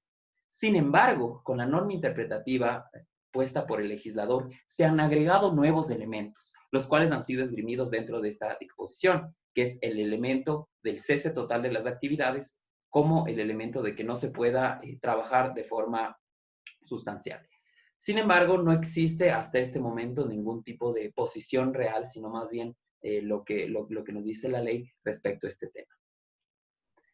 Sin embargo, con la norma interpretativa puesta por el legislador, se han agregado nuevos elementos, los cuales han sido esgrimidos dentro de esta exposición, que es el elemento del cese total de las actividades, como el elemento de que no se pueda trabajar de forma sustancial. Sin embargo, no existe hasta este momento ningún tipo de posición real, sino más bien lo que nos dice la ley respecto a este tema.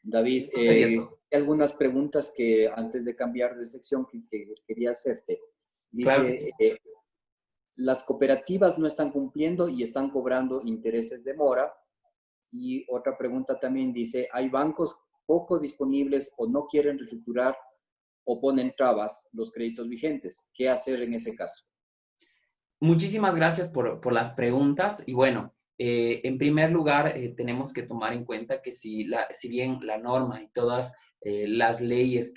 David, Eso sería todo. hay algunas preguntas que antes de cambiar de sección que quería hacerte. Claro que sí. Dice, las cooperativas no están cumpliendo y están cobrando intereses de mora. Y otra pregunta también dice, hay bancos poco disponibles o no quieren reestructurar o ponen trabas los créditos vigentes. ¿Qué hacer en ese caso? Muchísimas gracias por las preguntas. Y bueno, en primer lugar, tenemos que tomar en cuenta que si bien la norma y todas las leyes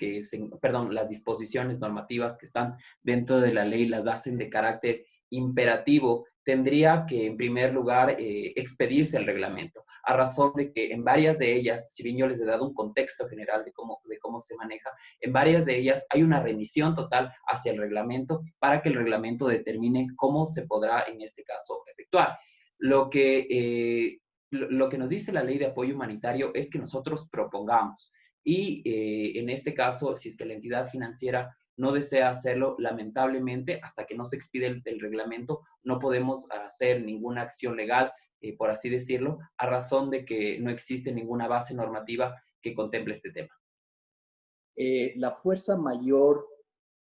las disposiciones normativas que están dentro de la ley las hacen de carácter imperativo, tendría que, en primer lugar, expedirse el reglamento, a razón de que en varias de ellas, si bien yo les he dado un contexto general de cómo se maneja, en varias de ellas hay una remisión total hacia el reglamento para que el reglamento determine cómo se podrá, en este caso, efectuar. Lo que nos dice la ley de apoyo humanitario es que nosotros propongamos y en este caso, si es que la entidad financiera no desea hacerlo, lamentablemente, hasta que no se expide el reglamento, no podemos hacer ninguna acción legal, por así decirlo, a razón de que no existe ninguna base normativa que contemple este tema. La fuerza mayor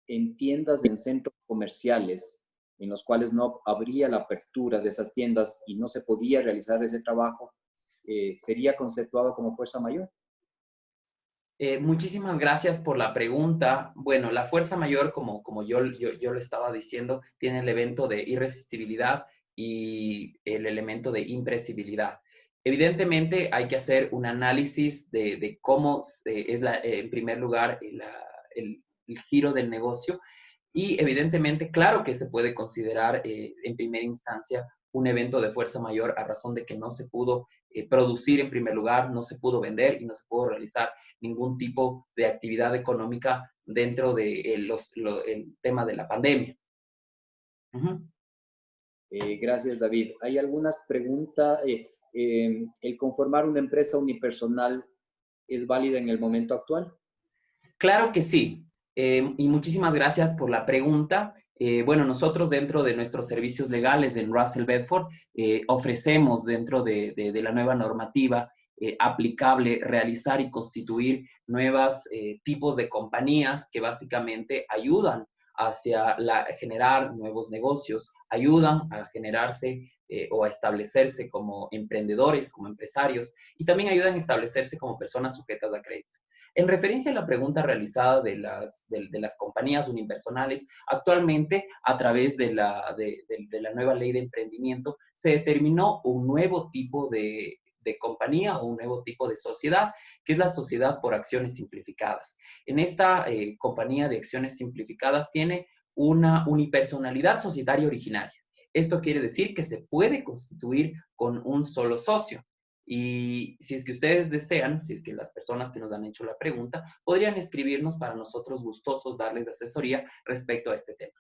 en tiendas, en centros comerciales, en los cuales no habría la apertura de esas tiendas y no se podía realizar ese trabajo, ¿sería conceptuado como fuerza mayor? Muchísimas gracias por la pregunta. Bueno, la fuerza mayor, como yo lo estaba diciendo, tiene el elemento de irresistibilidad y el elemento de impresibilidad. Evidentemente, hay que hacer un análisis de cómo es, en primer lugar, el giro del negocio. Y evidentemente, claro que se puede considerar en primera instancia un evento de fuerza mayor a razón de que no se pudo producir en primer lugar, no se pudo vender y no se pudo realizar ningún tipo de actividad económica dentro de el tema de la pandemia. Gracias, David. Hay algunas preguntas. ¿El conformar una empresa unipersonal es válida en el momento actual? Claro que sí. Y muchísimas gracias por la pregunta. Bueno, nosotros dentro de nuestros servicios legales en Russell Bedford ofrecemos dentro de la nueva normativa aplicable realizar y constituir nuevos tipos de compañías que básicamente ayudan hacia generar nuevos negocios, ayudan a generarse o a establecerse como emprendedores, como empresarios, y también ayudan a establecerse como personas sujetas a crédito. En referencia a la pregunta realizada de las compañías unipersonales, actualmente a través de la nueva ley de emprendimiento se determinó un nuevo tipo de compañía o un nuevo tipo de sociedad, que es la sociedad por acciones simplificadas. En esta compañía de acciones simplificadas tiene una unipersonalidad societaria originaria. Esto quiere decir que se puede constituir con un solo socio. Y si es que ustedes desean, si es que las personas que nos han hecho la pregunta, podrían escribirnos para nosotros gustosos darles asesoría respecto a este tema.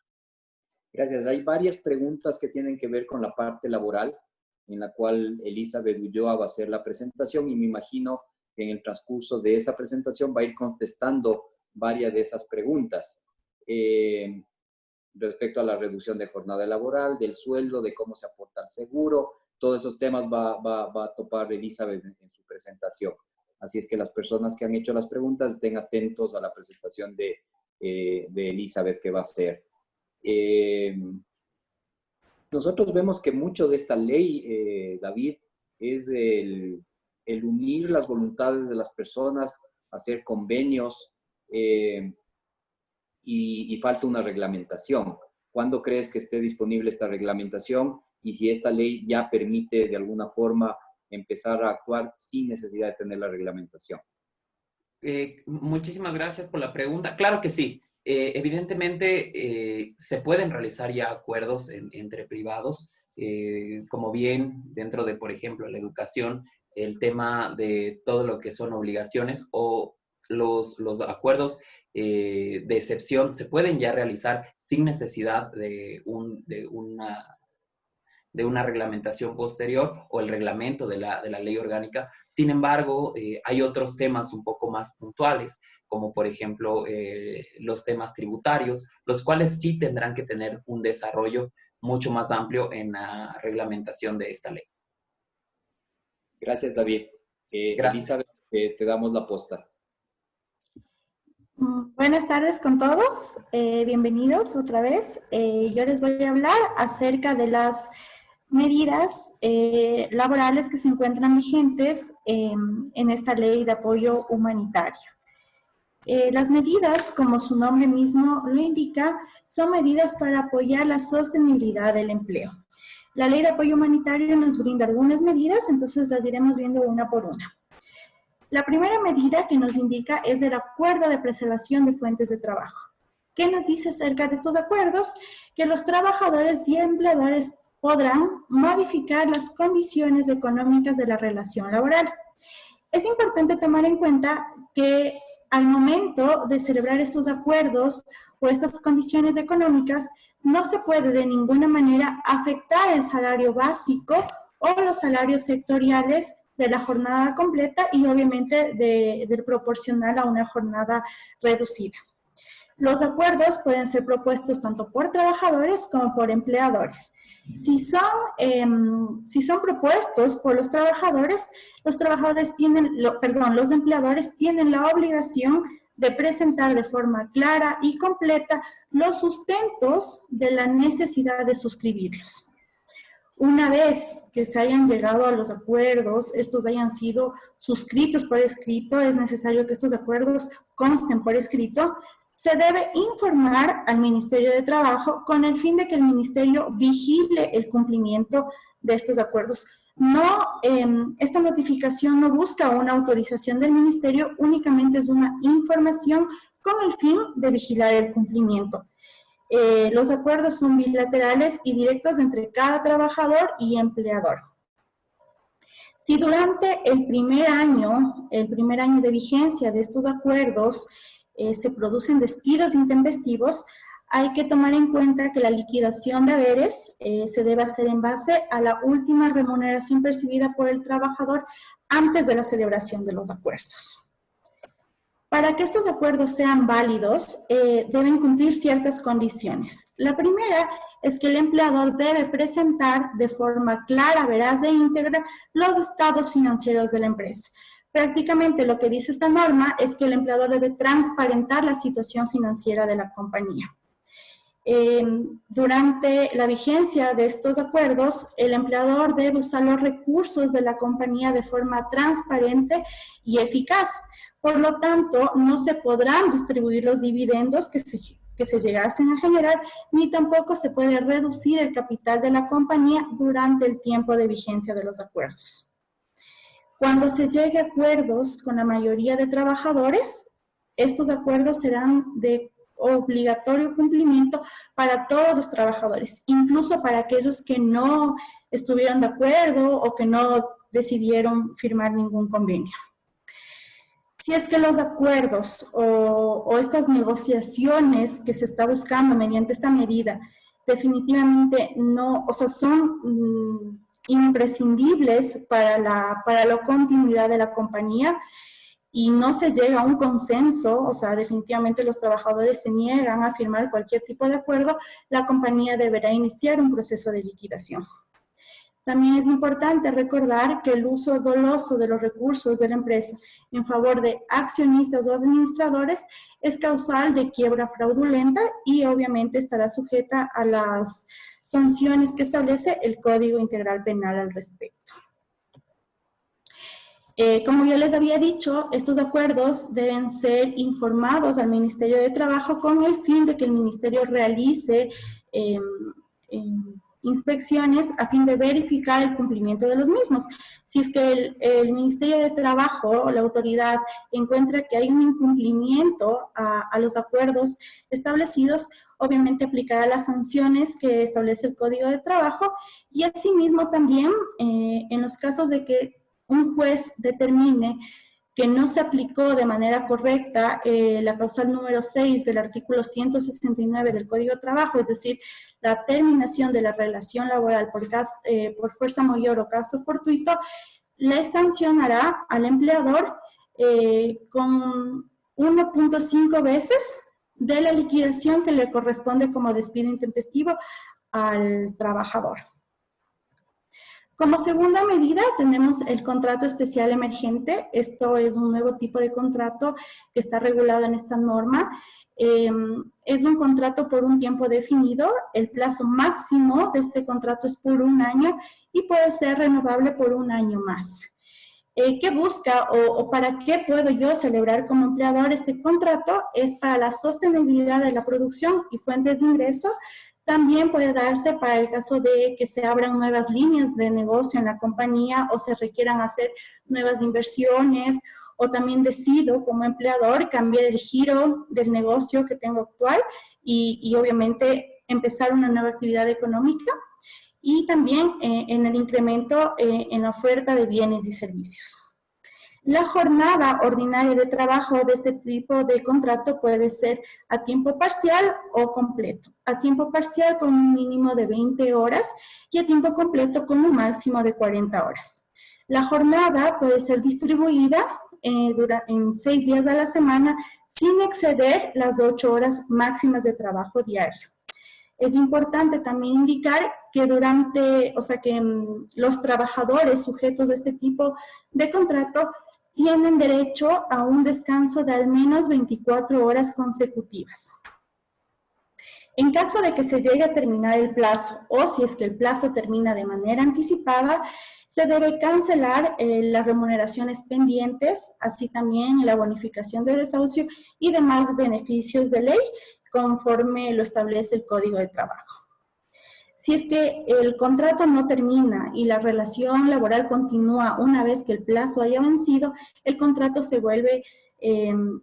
Gracias. Hay varias preguntas que tienen que ver con la parte laboral, en la cual Elizabeth Ulloa va a hacer la presentación y me imagino que en el transcurso de esa presentación va a ir contestando varias de esas preguntas. Respecto a la reducción de jornada laboral, del sueldo, de cómo se aporta al seguro, todos esos temas va a topar Elizabeth en su presentación. Así es que las personas que han hecho las preguntas estén atentos a la presentación de Elizabeth que va a hacer. Nosotros vemos que mucho de esta ley, David, es el unir las voluntades de las personas, hacer convenios, y falta una reglamentación. ¿Cuándo crees que esté disponible esta reglamentación? Y si esta ley ya permite de alguna forma empezar a actuar sin necesidad de tener la reglamentación. Muchísimas gracias por la pregunta. Claro que sí. Evidentemente, se pueden realizar ya acuerdos entre privados, como bien dentro de, por ejemplo, la educación, el tema de todo lo que son obligaciones o los acuerdos de excepción se pueden ya realizar sin necesidad de una reglamentación posterior o el reglamento de la ley orgánica. Sin embargo, hay otros temas un poco más puntuales, como por ejemplo los temas tributarios, los cuales sí tendrán que tener un desarrollo mucho más amplio en la reglamentación de esta ley. Gracias, David. Gracias. Elizabeth, te damos la posta. Buenas tardes con todos, bienvenidos otra vez. Yo les voy a hablar acerca de las medidas laborales que se encuentran vigentes en esta ley de apoyo humanitario. Las medidas, como su nombre mismo lo indica, son medidas para apoyar la sostenibilidad del empleo. La ley de apoyo humanitario nos brinda algunas medidas, entonces las iremos viendo una por una. La primera medida que nos indica es el Acuerdo de Preservación de Fuentes de Trabajo. ¿Qué nos dice acerca de estos acuerdos? Que los trabajadores y empleadores podrán modificar las condiciones económicas de la relación laboral. Es importante tomar en cuenta que al momento de celebrar estos acuerdos o estas condiciones económicas, no se puede de ninguna manera afectar el salario básico o los salarios sectoriales de la jornada completa y obviamente del proporcional a una jornada reducida. Los acuerdos pueden ser propuestos tanto por trabajadores como por empleadores. Si son propuestos por los empleadores tienen la obligación de presentar de forma clara y completa los sustentos de la necesidad de suscribirlos. Una vez que se hayan llegado a los acuerdos, estos hayan sido suscritos por escrito, es necesario que estos acuerdos consten por escrito, se debe informar al Ministerio de Trabajo con el fin de que el Ministerio vigile el cumplimiento de estos acuerdos. Esta notificación no busca una autorización del Ministerio, únicamente es una información con el fin de vigilar el cumplimiento. Los acuerdos son bilaterales y directos entre cada trabajador y empleador. Si durante el primer año de vigencia de estos acuerdos se producen despidos intempestivos, hay que tomar en cuenta que la liquidación de haberes se debe hacer en base a la última remuneración percibida por el trabajador antes de la celebración de los acuerdos. Para que estos acuerdos sean válidos, deben cumplir ciertas condiciones. La primera es que el empleador debe presentar de forma clara, veraz e íntegra los estados financieros de la empresa. Prácticamente lo que dice esta norma es que el empleador debe transparentar la situación financiera de la compañía. Durante la vigencia de estos acuerdos, el empleador debe usar los recursos de la compañía de forma transparente y eficaz. Por lo tanto, no se podrán distribuir los dividendos que se llegasen a generar, ni tampoco se puede reducir el capital de la compañía durante el tiempo de vigencia de los acuerdos. Cuando se llegue a acuerdos con la mayoría de trabajadores, estos acuerdos serán de obligatorio cumplimiento para todos los trabajadores, incluso para aquellos que no estuvieron de acuerdo o que no decidieron firmar ningún convenio. Si es que los acuerdos o estas negociaciones que se está buscando mediante esta medida definitivamente son imprescindibles para la continuidad de la compañía, y no se llega a un consenso, o sea, definitivamente los trabajadores se niegan a firmar cualquier tipo de acuerdo, la compañía deberá iniciar un proceso de liquidación. También es importante recordar que el uso doloso de los recursos de la empresa en favor de accionistas o administradores es causal de quiebra fraudulenta y obviamente estará sujeta a las sanciones que establece el Código Integral Penal al respecto. Como ya les había dicho, estos acuerdos deben ser informados al Ministerio de Trabajo con el fin de que el Ministerio realice inspecciones a fin de verificar el cumplimiento de los mismos. Si es que el Ministerio de Trabajo o la autoridad encuentra que hay un incumplimiento a los acuerdos establecidos, obviamente aplicará las sanciones que establece el Código de Trabajo, y asimismo también en los casos de que un juez determine que no se aplicó de manera correcta la causal número 6 del artículo 169 del Código de Trabajo, es decir, la terminación de la relación laboral por fuerza mayor o caso fortuito, le sancionará al empleador con 1.5 veces de la liquidación que le corresponde como despido intempestivo al trabajador. Como segunda medida tenemos el contrato especial emergente. Esto es un nuevo tipo de contrato que está regulado en esta norma. Es un contrato por un tiempo definido. El plazo máximo de este contrato es por 1 año y puede ser renovable por 1 año más. ¿Qué busca o para qué puedo yo celebrar como empleador este contrato? Es para la sostenibilidad de la producción y fuentes de ingreso. También puede darse para el caso de que se abran nuevas líneas de negocio en la compañía o se requieran hacer nuevas inversiones, o también decido como empleador cambiar el giro del negocio que tengo actual y obviamente empezar una nueva actividad económica, y también en el incremento en la oferta de bienes y servicios. La jornada ordinaria de trabajo de este tipo de contrato puede ser a tiempo parcial o completo. A tiempo parcial con un mínimo de 20 horas y a tiempo completo con un máximo de 40 horas. La jornada puede ser distribuida en 6 días a la semana sin exceder las 8 horas máximas de trabajo diario. Es importante también indicar que los trabajadores sujetos a este tipo de contrato tienen derecho a un descanso de al menos 24 horas consecutivas. En caso de que se llegue a terminar el plazo o si es que el plazo termina de manera anticipada, se debe cancelar las remuneraciones pendientes, así también la bonificación de desahucio y demás beneficios de ley conforme lo establece el Código de Trabajo. Si es que el contrato no termina y la relación laboral continúa una vez que el plazo haya vencido, el contrato se vuelve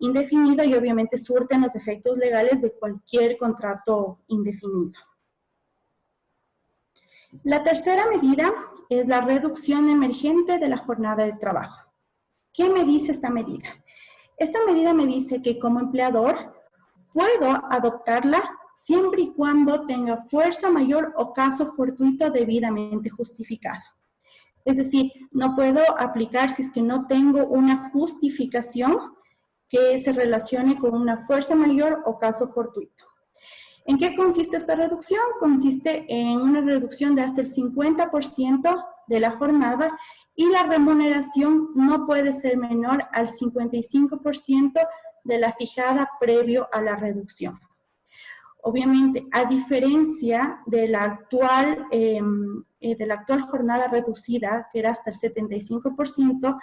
indefinido y obviamente surten los efectos legales de cualquier contrato indefinido. La tercera medida es la reducción emergente de la jornada de trabajo. ¿Qué me dice esta medida? Esta medida me dice que como empleador puedo adoptarla siempre y cuando tenga fuerza mayor o caso fortuito debidamente justificado. Es decir, no puedo aplicar si es que no tengo una justificación que se relacione con una fuerza mayor o caso fortuito. ¿En qué consiste esta reducción? Consiste en una reducción de hasta el 50% de la jornada y la remuneración no puede ser menor al 55% de la fijada previo a la reducción. Obviamente, a diferencia de la actual jornada reducida, que era hasta el 75%,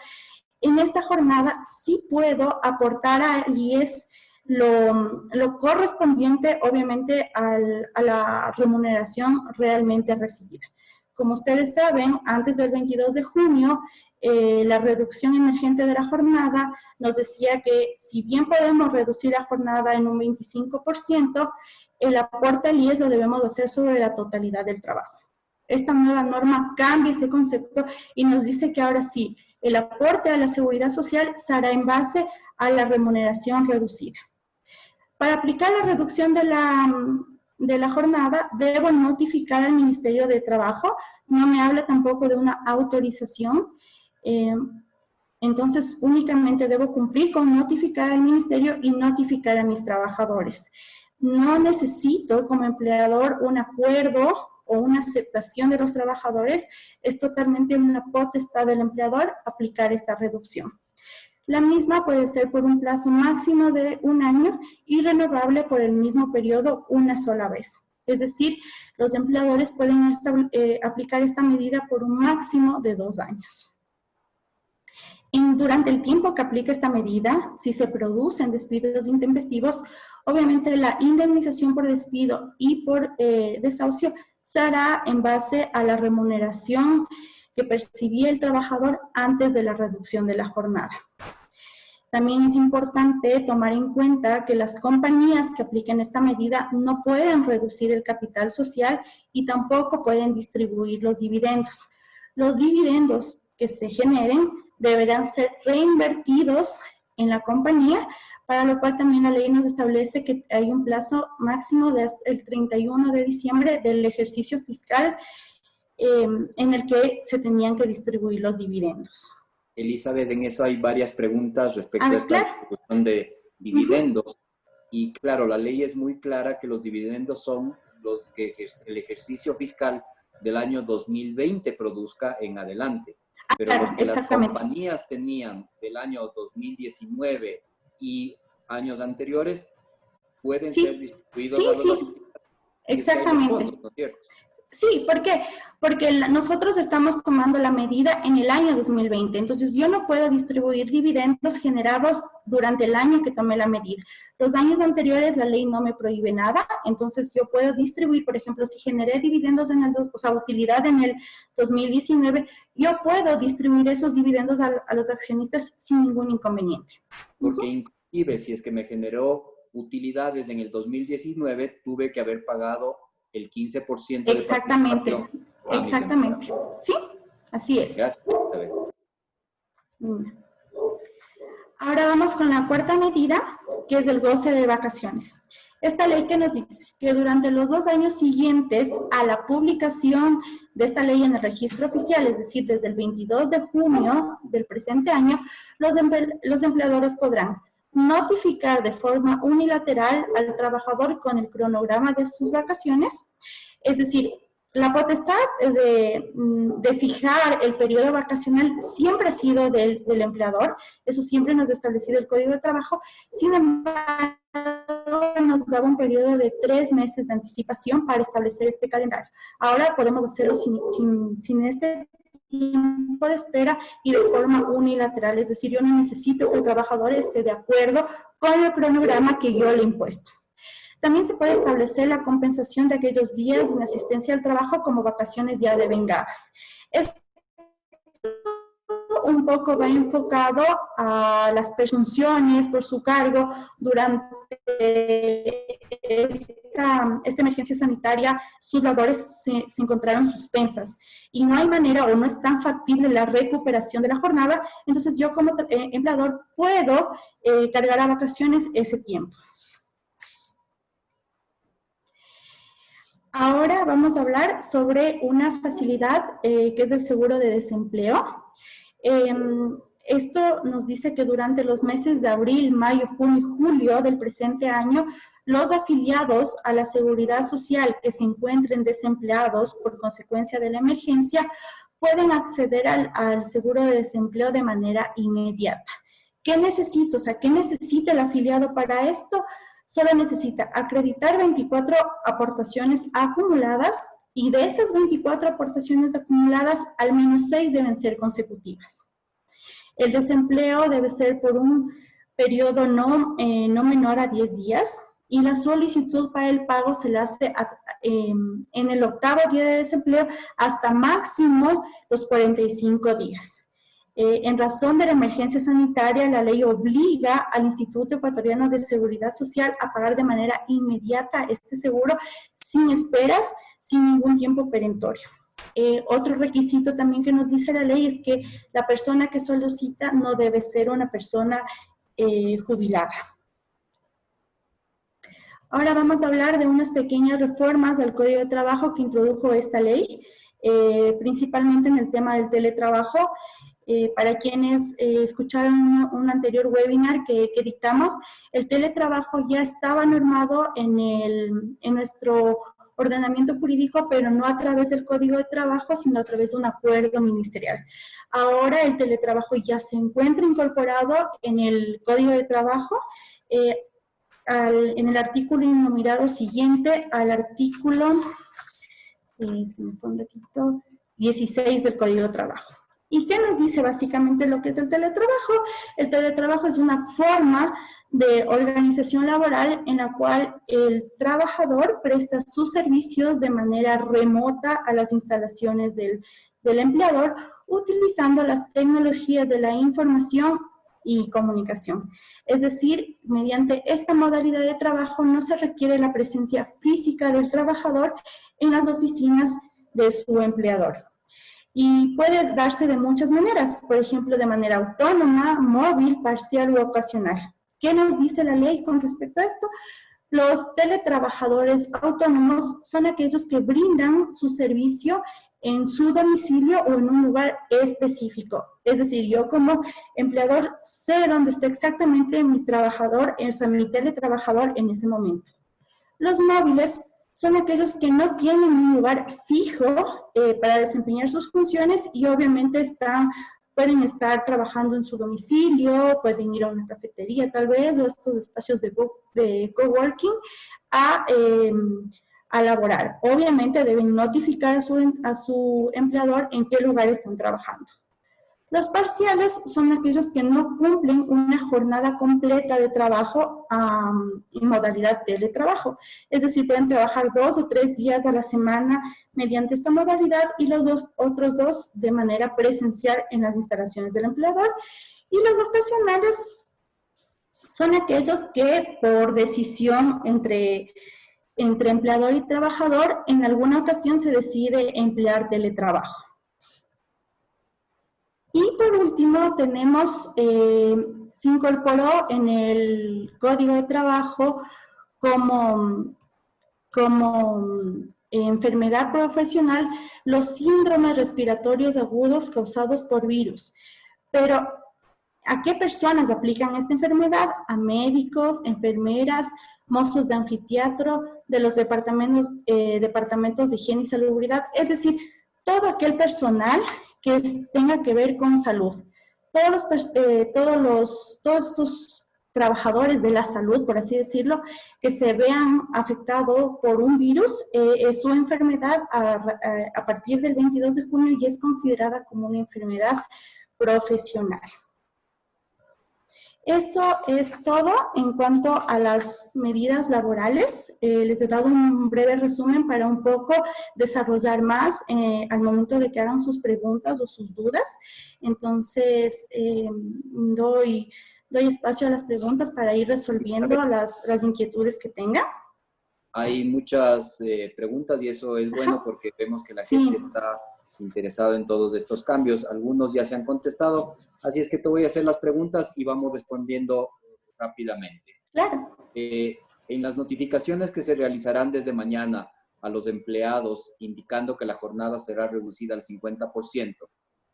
en esta jornada sí puedo aportar al IES lo correspondiente, obviamente, a la remuneración realmente recibida. Como ustedes saben, antes del 22 de junio, la reducción emergente de la jornada nos decía que si bien podemos reducir la jornada en un 25%, el aporte al IES lo debemos hacer sobre la totalidad del trabajo. Esta nueva norma cambia ese concepto y nos dice que ahora sí, el aporte a la seguridad social se hará en base a la remuneración reducida. Para aplicar la reducción de la jornada, debo notificar al Ministerio de Trabajo. No me habla tampoco de una autorización. Entonces, únicamente debo cumplir con notificar al Ministerio y notificar a mis trabajadores. No necesito como empleador un acuerdo o una aceptación de los trabajadores. Es totalmente una potestad del empleador aplicar esta reducción. La misma puede ser por un plazo máximo de 1 año y renovable por el mismo periodo una sola vez. Es decir, los empleadores pueden aplicar esta medida por un máximo de 2 años. Durante el tiempo que aplica esta medida, si se producen despidos intempestivos, obviamente la indemnización por despido y por desahucio se hará en base a la remuneración que percibía el trabajador antes de la reducción de la jornada. También es importante tomar en cuenta que las compañías que apliquen esta medida no pueden reducir el capital social y tampoco pueden distribuir los dividendos. Los dividendos que se generen deberán ser reinvertidos en la compañía, para lo cual también la ley nos establece que hay un plazo máximo de hasta el 31 de diciembre del ejercicio fiscal en el que se tenían que distribuir los dividendos. Elizabeth, en eso hay varias preguntas respecto a esta cuestión de dividendos. Y claro, la ley es muy clara que los dividendos son los que el ejercicio fiscal del año 2020 produzca en adelante. Pero Claro, los que las exactamente. compañías tenían del año 2019 y años anteriores pueden Sí, ser distribuidos sí, a los sí, accionistas y es que hay los exactamente. fondos, ¿no es cierto? Sí, ¿por qué? Porque nosotros estamos tomando la medida en el año 2020, entonces yo no puedo distribuir dividendos generados durante el año que tomé la medida. Los años anteriores la ley no me prohíbe nada, entonces yo puedo distribuir, por ejemplo, si generé dividendos en el, o sea, utilidad en el 2019, yo puedo distribuir esos dividendos a los accionistas sin ningún inconveniente. Porque inclusive si es que me generó utilidades en el 2019, tuve que haber pagado el 15% de Exactamente, participación a mis exactamente. empleados. Sí, así es. Gracias. A ver. Ahora vamos con la cuarta medida, que es el goce de vacaciones. Esta ley que nos dice que durante los 2 años siguientes a la publicación de esta ley en el registro oficial, es decir, desde el 22 de junio del presente año, los empleadores podrán notificar de forma unilateral al trabajador con el cronograma de sus vacaciones, es decir, la potestad de fijar el periodo vacacional siempre ha sido del empleador, eso siempre nos ha establecido el Código de Trabajo. Sin embargo, nos daba un periodo de 3 meses de anticipación para establecer este calendario. Ahora podemos hacerlo sin este tiempo de espera y de forma unilateral, es decir, yo no necesito que el trabajador esté de acuerdo con el cronograma que yo le he impuesto. También se puede establecer la compensación de aquellos días de inasistencia al trabajo como vacaciones ya devengadas. Esto un poco va enfocado a las presunciones por su cargo durante esta emergencia sanitaria. Sus labores se encontraron suspensas y no hay manera o no es tan factible la recuperación de la jornada, entonces yo como empleador puedo cargar a vacaciones ese tiempo. Ahora vamos a hablar sobre una facilidad que es el seguro de desempleo. Esto nos dice que durante los meses de abril, mayo, junio y julio del presente año, los afiliados a la seguridad social que se encuentren desempleados por consecuencia de la emergencia pueden acceder al seguro de desempleo de manera inmediata. ¿Qué necesito? O sea, ¿qué necesita el afiliado para esto? Solo necesita acreditar 24 aportaciones acumuladas y de esas 24 aportaciones acumuladas, al menos 6 deben ser consecutivas. El desempleo debe ser por un periodo no menor a 10 días y la solicitud para el pago se la hace en el 8º día de desempleo hasta máximo los 45 días. En razón de la emergencia sanitaria, la ley obliga al Instituto Ecuatoriano de Seguridad Social a pagar de manera inmediata este seguro, sin esperas, sin ningún tiempo perentorio. Otro requisito también que nos dice la ley es que la persona que solicita no debe ser una persona jubilada. Ahora vamos a hablar de unas pequeñas reformas del Código de Trabajo que introdujo esta ley, principalmente en el tema del teletrabajo. Para quienes escucharon un anterior webinar que dictamos, el teletrabajo ya estaba normado en nuestro ordenamiento jurídico, pero no a través del Código de Trabajo, sino a través de un acuerdo ministerial. Ahora el teletrabajo ya se encuentra incorporado en el Código de Trabajo, en el artículo enumerado siguiente al artículo 16 del Código de Trabajo. ¿Y qué nos dice básicamente lo que es el teletrabajo? El teletrabajo es una forma de organización laboral en la cual el trabajador presta sus servicios de manera remota a las instalaciones del empleador, utilizando las tecnologías de la información y comunicación. Es decir, mediante esta modalidad de trabajo no se requiere la presencia física del trabajador en las oficinas de su empleador. Y puede darse de muchas maneras, por ejemplo, de manera autónoma, móvil, parcial u ocasional. ¿Qué nos dice la ley con respecto a esto? Los teletrabajadores autónomos son aquellos que brindan su servicio en su domicilio o en un lugar específico. Es decir, yo como empleador sé dónde está exactamente mi trabajador, o sea, mi teletrabajador en ese momento. Los móviles son aquellos que no tienen un lugar fijo para desempeñar sus funciones y obviamente pueden estar trabajando en su domicilio, pueden ir a una cafetería tal vez, o estos espacios de coworking a laborar. Obviamente deben notificar a su empleador en qué lugar están trabajando. Los parciales son aquellos que no cumplen una jornada completa de trabajo en modalidad teletrabajo. Es decir, pueden trabajar 2 o 3 días a la semana mediante esta modalidad y los otros 2 de manera presencial en las instalaciones del empleador. Y los ocasionales son aquellos que por decisión entre empleador y trabajador en alguna ocasión se decide emplear teletrabajo. Y por último tenemos, se incorporó en el Código de Trabajo como enfermedad profesional los síndromes respiratorios agudos causados por virus. Pero, ¿a qué personas aplican esta enfermedad? A médicos, enfermeras, mozos de anfiteatro, de los departamentos de higiene y salubridad, es decir, todo aquel personal que tenga que ver con salud. Todos estos trabajadores de la salud, por así decirlo, que se vean afectados por un virus, su enfermedad a partir del 22 de junio ya es considerada como una enfermedad profesional. Eso es todo en cuanto a las medidas laborales. Les he dado un breve resumen para un poco desarrollar más al momento de que hagan sus preguntas o sus dudas. Entonces, doy espacio a las preguntas para ir resolviendo las inquietudes que tengan. Hay muchas preguntas y eso es bueno porque vemos que la gente está interesada en todos estos cambios. Algunos ya se han contestado, así es que te voy a hacer las preguntas y vamos respondiendo rápidamente. Claro. En las notificaciones que se realizarán desde mañana a los empleados, indicando que la jornada será reducida al 50%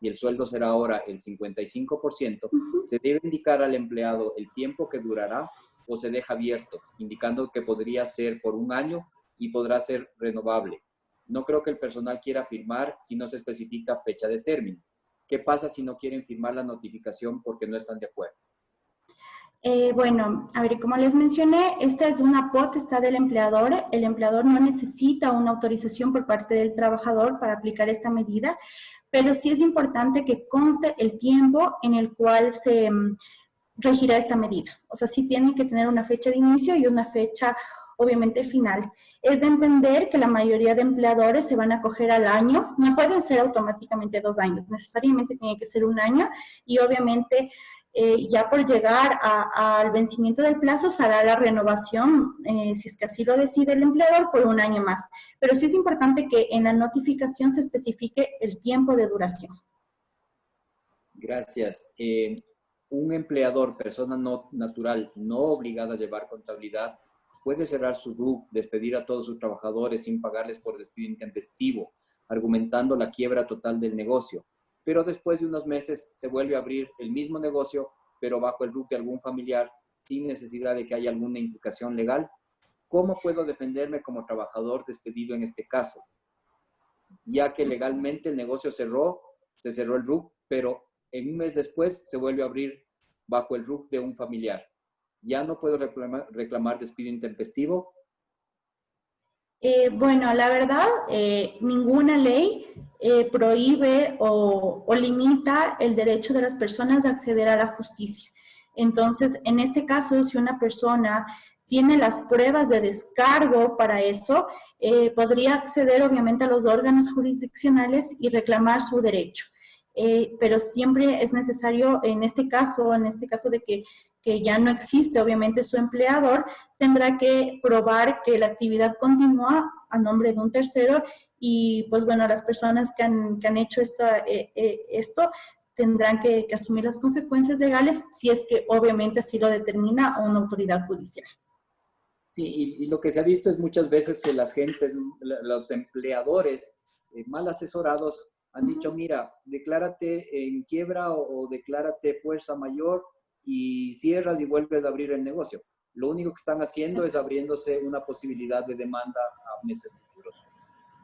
y el sueldo será ahora el 55%, ¿se debe indicar al empleado el tiempo que durará o se deja abierto, indicando que podría ser por 1 año y podrá ser renovable? No creo que el personal quiera firmar si no se especifica fecha de término. ¿Qué pasa si no quieren firmar la notificación porque no están de acuerdo? Bueno, a ver, como les mencioné, esta es una potestad del empleador. El empleador no necesita una autorización por parte del trabajador para aplicar esta medida, pero sí es importante que conste el tiempo en el cual se regirá esta medida. O sea, sí tienen que tener una fecha de inicio y una fecha obviamente final. Es de entender que la mayoría de empleadores se van a acoger al año, no pueden ser automáticamente 2 años, necesariamente tiene que ser 1 año y obviamente ya por llegar al vencimiento del plazo se hará la renovación, si es que así lo decide el empleador, por 1 año más. Pero sí es importante que en la notificación se especifique el tiempo de duración. Gracias. Un empleador, persona no natural, no obligada a llevar contabilidad, puede cerrar su RUC, despedir a todos sus trabajadores sin pagarles por despido intempestivo, argumentando la quiebra total del negocio. Pero después de unos meses se vuelve a abrir el mismo negocio, pero bajo el RUC de algún familiar, sin necesidad de que haya alguna implicación legal. ¿Cómo puedo defenderme como trabajador despedido en este caso? Ya que legalmente el negocio se cerró el RUC, pero en 1 mes después se vuelve a abrir bajo el RUC de un familiar. ¿Ya no puedo reclamar despido intempestivo? Bueno, la verdad, ninguna ley prohíbe o limita el derecho de las personas a acceder a la justicia. Entonces, en este caso, si una persona tiene las pruebas de descargo para eso, podría acceder obviamente a los órganos jurisdiccionales y reclamar su derecho. Pero siempre es necesario, en este caso de que ya no existe obviamente su empleador, tendrá que probar que la actividad continúa a nombre de un tercero y pues bueno, las personas que han hecho esto tendrán que asumir las consecuencias legales si es que obviamente así lo determina una autoridad judicial. Sí, y lo que se ha visto es muchas veces que las gentes, los empleadores mal asesorados han dicho, mira, declárate en quiebra o declárate fuerza mayor y cierras y vuelves a abrir el negocio. Lo único que están haciendo es abriéndose una posibilidad de demanda meses futuros.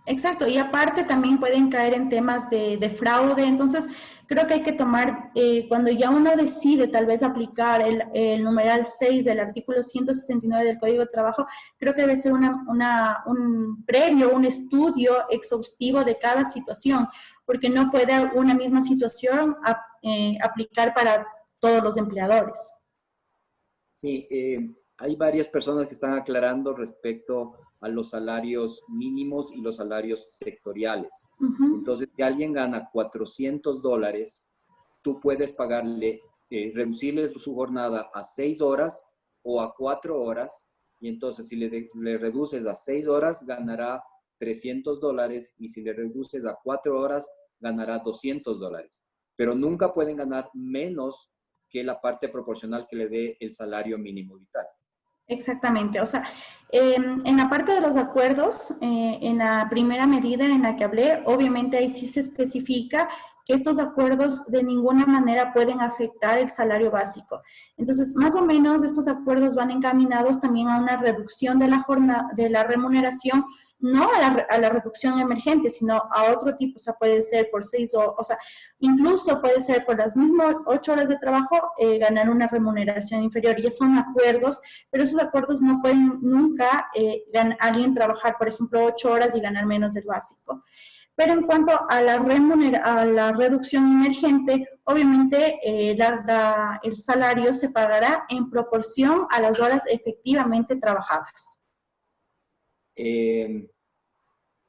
Exacto, y aparte también pueden caer en temas de fraude, entonces creo que hay que tomar, cuando ya uno decide tal vez aplicar el numeral 6 del artículo 169 del Código de Trabajo, creo que debe ser un previo, un estudio exhaustivo de cada situación, porque no puede una misma situación aplicar para todos los empleadores. Sí, hay varias personas que están aclarando respecto a los salarios mínimos y los salarios sectoriales. Entonces, si alguien gana $400, tú puedes pagarle, reducirle su jornada a 6 horas o a 4 horas, y entonces si le reduces a 6 horas, ganará $300, y si le reduces a 4 horas, ganará $200. Pero nunca pueden ganar menos que la parte proporcional que le dé el salario mínimo vital. Exactamente, o sea, en la parte de los acuerdos, en la primera medida en la que hablé, obviamente ahí sí se especifica que estos acuerdos de ninguna manera pueden afectar el salario básico. Entonces, más o menos estos acuerdos van encaminados también a una reducción de la jornada, de la remuneración, no a la reducción emergente, sino a otro tipo, o sea, puede ser por 6 o sea, incluso puede ser por las mismas 8 horas de trabajo ganar una remuneración inferior, y son acuerdos, pero esos acuerdos no pueden nunca alguien trabajar, por ejemplo, 8 horas y ganar menos del básico. Pero en cuanto a la reducción emergente, obviamente el salario se pagará en proporción a las horas efectivamente trabajadas.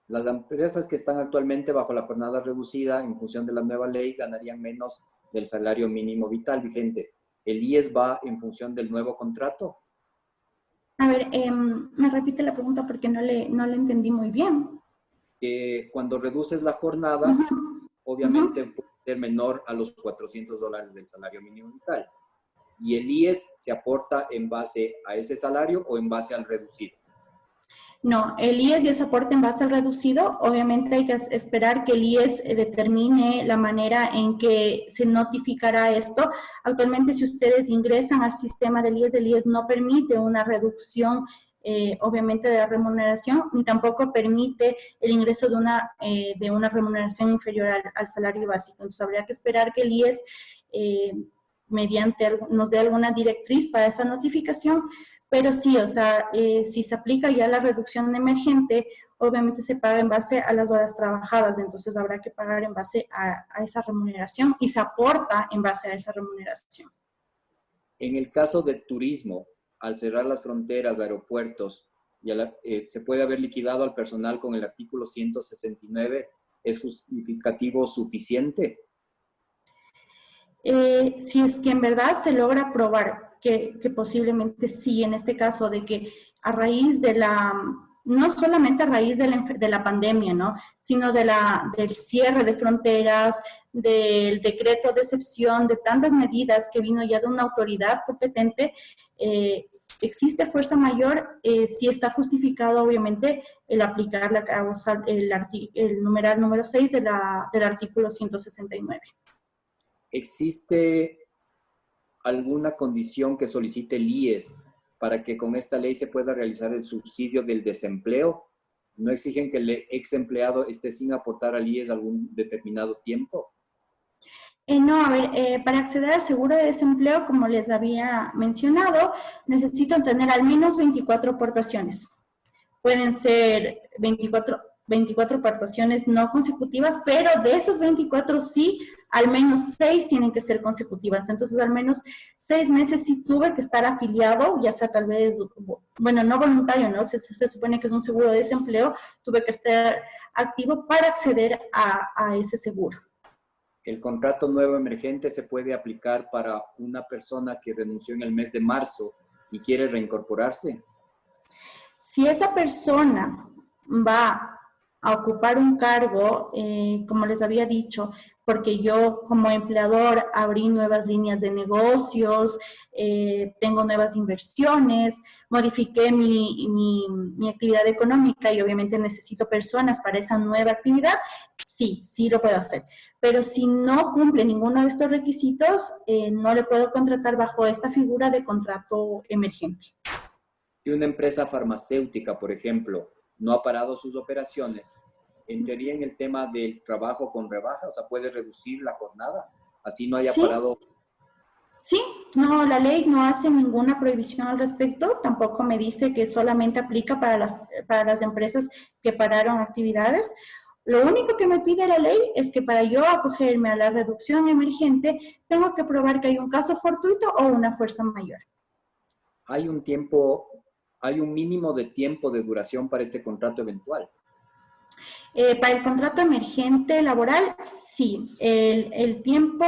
Las empresas que están actualmente bajo la jornada reducida en función de la nueva ley ganarían menos del salario mínimo vital vigente. ¿El IES va en función del nuevo contrato? A ver, me repite la pregunta porque no le entendí muy bien. Cuando reduces la jornada, obviamente puede ser menor a los $400 del salario mínimo vital. ¿Y el IES se aporta en base a ese salario o en base al reducido? No, el IES ya se aporta en base al reducido. Obviamente hay que esperar que el IES determine la manera en que se notificará esto. Actualmente, si ustedes ingresan al sistema del IES, el IES no permite una reducción obviamente de la remuneración, ni tampoco permite el ingreso de una remuneración inferior al salario básico. Entonces habría que esperar que el IES nos dé alguna directriz para esa notificación, pero sí, o sea, si se aplica ya la reducción emergente, obviamente se paga en base a las horas trabajadas, entonces habrá que pagar en base a esa remuneración y se aporta en base a esa remuneración. En el caso del turismo, al cerrar las fronteras, aeropuertos, se puede haber liquidado al personal con el artículo 169, ¿es justificativo suficiente? Si es que en verdad se logra probar que posiblemente sí, en este caso, de que a raíz de no solamente a raíz de la pandemia, ¿no? Sino del cierre de fronteras, del decreto de excepción, de tantas medidas que vino ya de una autoridad competente, existe fuerza mayor, si está justificado, obviamente, el aplicar el numeral número 6 del artículo 169. ¿Existe alguna condición que solicite el IES para que con esta ley se pueda realizar el subsidio del desempleo? ¿No exigen que el ex empleado esté sin aportar al IES algún determinado tiempo? No, a ver, para acceder al seguro de desempleo, como les había mencionado, necesitan tener al menos 24 aportaciones. Pueden ser 24 aportaciones no consecutivas, pero de esas 24 sí, al menos 6 tienen que ser consecutivas. Entonces, al menos 6 meses sí tuve que estar afiliado, ya sea tal vez, bueno, no voluntario, ¿no? Se supone que es un seguro de desempleo, tuve que estar activo para acceder a ese seguro. ¿El contrato nuevo emergente se puede aplicar para una persona que renunció en el mes de marzo y quiere reincorporarse? Si esa persona va a ocupar un cargo, como les había dicho, porque yo como empleador abrí nuevas líneas de negocios, tengo nuevas inversiones, modifiqué mi actividad económica y obviamente necesito personas para esa nueva actividad, sí lo puedo hacer. Pero si no cumple ninguno de estos requisitos, no le puedo contratar bajo esta figura de contrato emergente. Si una empresa farmacéutica, por ejemplo, no ha parado sus operaciones, entraría en el tema del trabajo con rebaja, o sea, puede reducir la jornada, así no haya Sí. parado. Sí, no, la ley no hace ninguna prohibición al respecto, tampoco me dice que solamente aplica para las empresas que pararon actividades. Lo único que me pide la ley es que para yo acogerme a la reducción emergente, tengo que probar que hay un caso fortuito o una fuerza mayor. Hay un tiempo, hay un mínimo de tiempo de duración para este contrato eventual. Para el contrato emergente laboral, sí. El tiempo,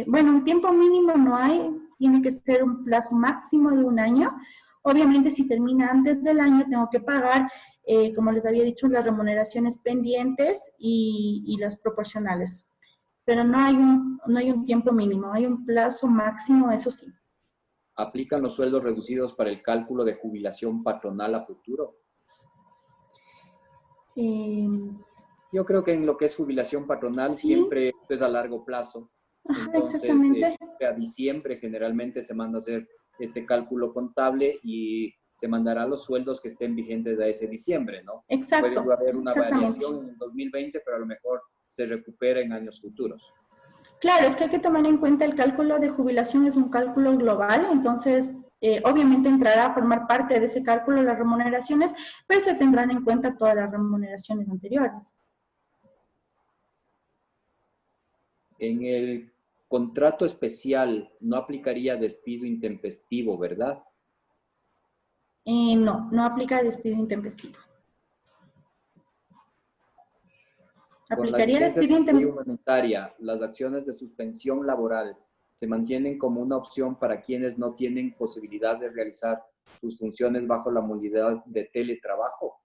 bueno, un tiempo mínimo no hay, tiene que ser un plazo máximo de 1 año. Obviamente, si termina antes del año, tengo que pagar, como les había dicho, las remuneraciones pendientes y las proporcionales. Pero no hay un tiempo mínimo, hay un plazo máximo, eso sí. ¿Aplican los sueldos reducidos para el cálculo de jubilación patronal a futuro? Yo creo que en lo que es jubilación patronal Sí. siempre es a largo plazo. Ajá, Entonces, exactamente. a diciembre generalmente se manda a hacer este cálculo contable y se mandará los sueldos que estén vigentes a ese diciembre, ¿no? Exacto, Puede haber una exactamente. variación en el 2020, pero a lo mejor se recupera en años futuros. Claro, es que hay que tomar en cuenta el cálculo de jubilación es un cálculo global, entonces obviamente entrará a formar parte de ese cálculo las remuneraciones, pero se tendrán en cuenta todas las remuneraciones anteriores. En el contrato especial no aplicaría despido intempestivo, ¿verdad? No, no aplica despido intempestivo. Con la Aplicaría vigencia de despido la ley intempestivo. humanitaria, las acciones de suspensión laboral se mantienen como una opción para quienes no tienen posibilidad de realizar sus funciones bajo la modalidad de teletrabajo.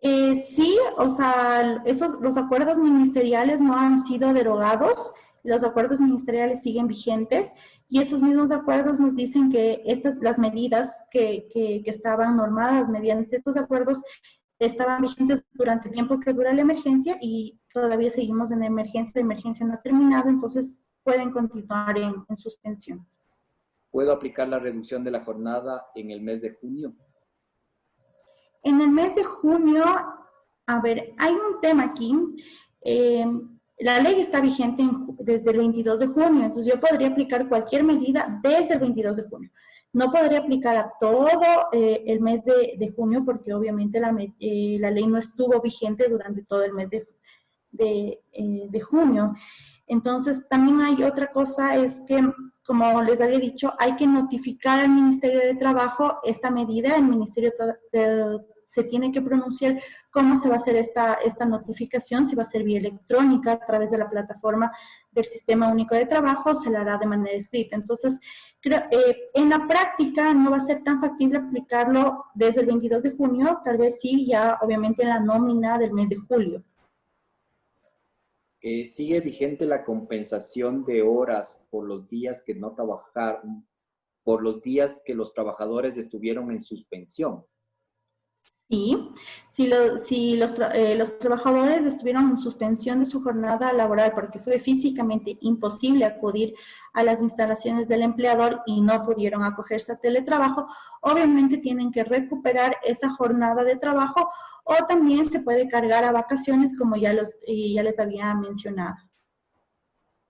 Sí, o sea, los acuerdos ministeriales no han sido derogados, los acuerdos ministeriales siguen vigentes y esos mismos acuerdos nos dicen que las medidas que estaban normadas mediante estos acuerdos estaban vigentes durante el tiempo que dura la emergencia y todavía seguimos en la emergencia no ha terminado, entonces pueden continuar en suspensión. ¿Puedo aplicar la reducción de la jornada en el mes de junio? En el mes de junio, a ver, hay un tema aquí. La ley está vigente desde el 22 de junio, entonces yo podría aplicar cualquier medida desde el 22 de junio. No podría aplicar a todo el mes de junio porque obviamente la ley no estuvo vigente durante todo el mes de junio. Entonces, también hay otra cosa, es que, como les había dicho, hay que notificar al Ministerio de Trabajo esta medida. El Ministerio se tiene que pronunciar cómo se va a hacer esta notificación, si va a ser vía electrónica a través de la plataforma del Sistema Único de Trabajo, se la hará de manera escrita. Entonces, en la práctica no va a ser tan factible aplicarlo desde el 22 de junio, tal vez sí, ya obviamente en la nómina del mes de julio. ¿Sigue vigente la compensación de horas por los días que no trabajaron, por los días que los trabajadores estuvieron en suspensión? Sí, si los trabajadores estuvieron en suspensión de su jornada laboral porque fue físicamente imposible acudir a las instalaciones del empleador y no pudieron acogerse a teletrabajo, obviamente tienen que recuperar esa jornada de trabajo o también se puede cargar a vacaciones como ya les había mencionado.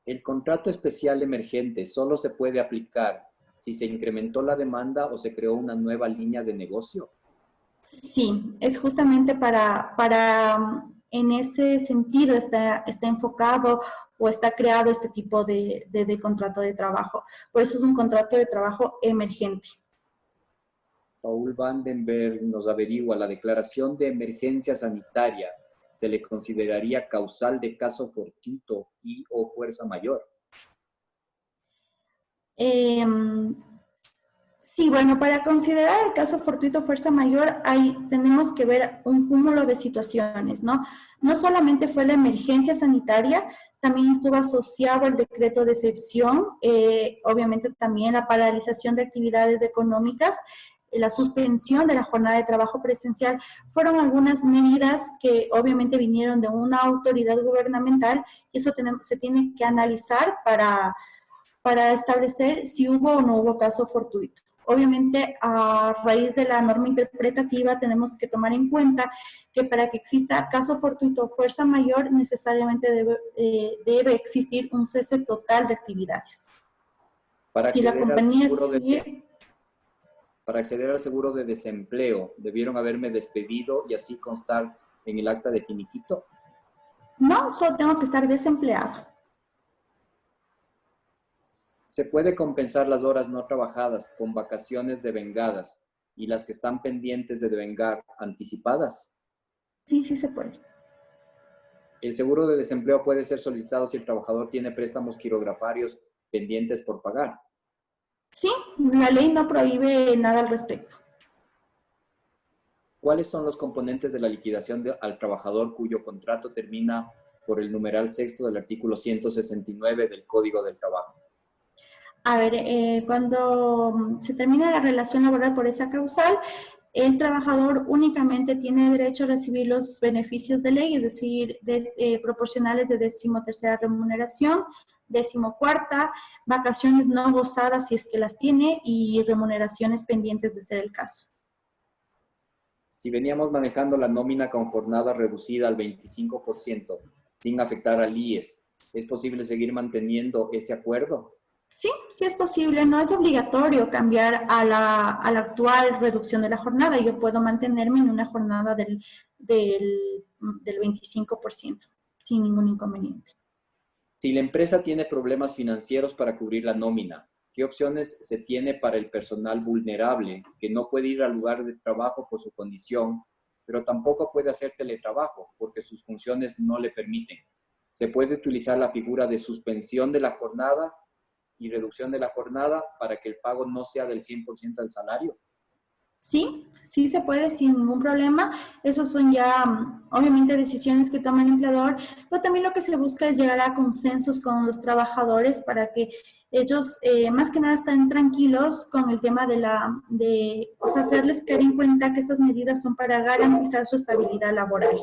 El contrato especial emergente solo se puede aplicar si se incrementó la demanda o se creó una nueva línea de negocio. Sí, es justamente en ese sentido está enfocado o está creado este tipo de contrato de trabajo. Por eso es un contrato de trabajo emergente. Paul Vandenberg nos averigua, la declaración de emergencia sanitaria se le consideraría causal de caso fortuito y o fuerza mayor. Sí, bueno, para considerar el caso fortuito fuerza mayor, tenemos que ver un cúmulo de situaciones, ¿no? No solamente fue la emergencia sanitaria, también estuvo asociado el decreto de excepción, obviamente también la paralización de actividades económicas, la suspensión de la jornada de trabajo presencial, fueron algunas medidas que obviamente vinieron de una autoridad gubernamental y eso se tiene que analizar para establecer si hubo o no hubo caso fortuito. Obviamente, a raíz de la norma interpretativa, tenemos que tomar en cuenta que para que exista caso fortuito o fuerza mayor, necesariamente debe existir un cese total de actividades. Para Si la acceder al compañía seguro de- sigue... Para acceder al seguro de desempleo, ¿debieron haberme despedido y así constar en el acta de finiquito? No, solo tengo que estar desempleado. ¿Se puede compensar las horas no trabajadas con vacaciones devengadas y las que están pendientes de devengar anticipadas? Sí, sí se puede. El seguro de desempleo puede ser solicitado si el trabajador tiene préstamos quirografarios pendientes por pagar. Sí, la ley no prohíbe nada al respecto. ¿Cuáles son los componentes de la liquidación al trabajador cuyo contrato termina por el numeral sexto del artículo 169 del Código del Trabajo? A ver, cuando se termina la relación laboral por esa causal, el trabajador únicamente tiene derecho a recibir los beneficios de ley, es decir, proporcionales de 13ª remuneración, 14ª, vacaciones no gozadas si es que las tiene y remuneraciones pendientes de ser el caso. Si veníamos manejando la nómina con jornada reducida al 25% sin afectar al IES, ¿es posible seguir manteniendo ese acuerdo? Sí, sí es posible, no es obligatorio cambiar a la actual reducción de la jornada. Yo puedo mantenerme en una jornada del 25%, sin ningún inconveniente. Si la empresa tiene problemas financieros para cubrir la nómina, ¿qué opciones se tiene para el personal vulnerable que no puede ir al lugar de trabajo por su condición, pero tampoco puede hacer teletrabajo porque sus funciones no le permiten? ¿Se puede utilizar la figura de suspensión de la jornada y reducción de la jornada para que el pago no sea del 100% del salario? Sí, sí se puede sin ningún problema. Esos son ya, obviamente, decisiones que toma el empleador, pero también lo que se busca es llegar a consensos con los trabajadores para que ellos, más que nada, estén tranquilos con el tema o sea, hacerles caer en cuenta que estas medidas son para garantizar su estabilidad laboral.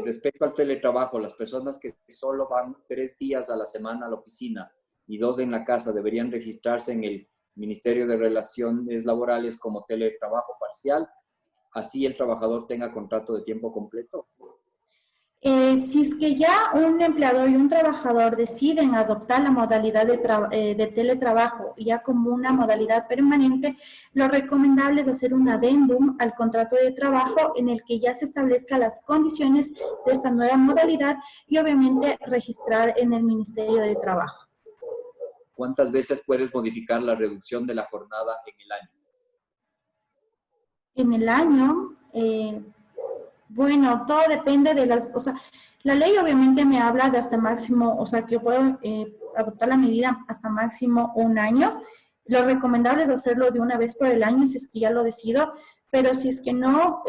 Respecto al teletrabajo, las personas que solo van 3 días a la semana a la oficina y 2 en la casa deberían registrarse en el Ministerio de Relaciones Laborales como teletrabajo parcial, así el trabajador tenga contrato de tiempo completo. Si es que ya un empleador y un trabajador deciden adoptar la modalidad de teletrabajo ya como una modalidad permanente, lo recomendable es hacer un adendum al contrato de trabajo en el que ya se establezcan las condiciones de esta nueva modalidad y obviamente registrar en el Ministerio de Trabajo. ¿Cuántas veces puedes modificar la reducción de la jornada en el año? En el año, bueno, todo depende de o sea, la ley obviamente me habla de hasta máximo, o sea, que yo puedo adoptar la medida hasta máximo 1 año. Lo recomendable es hacerlo de una vez por el año si es que ya lo decido, pero si es que no,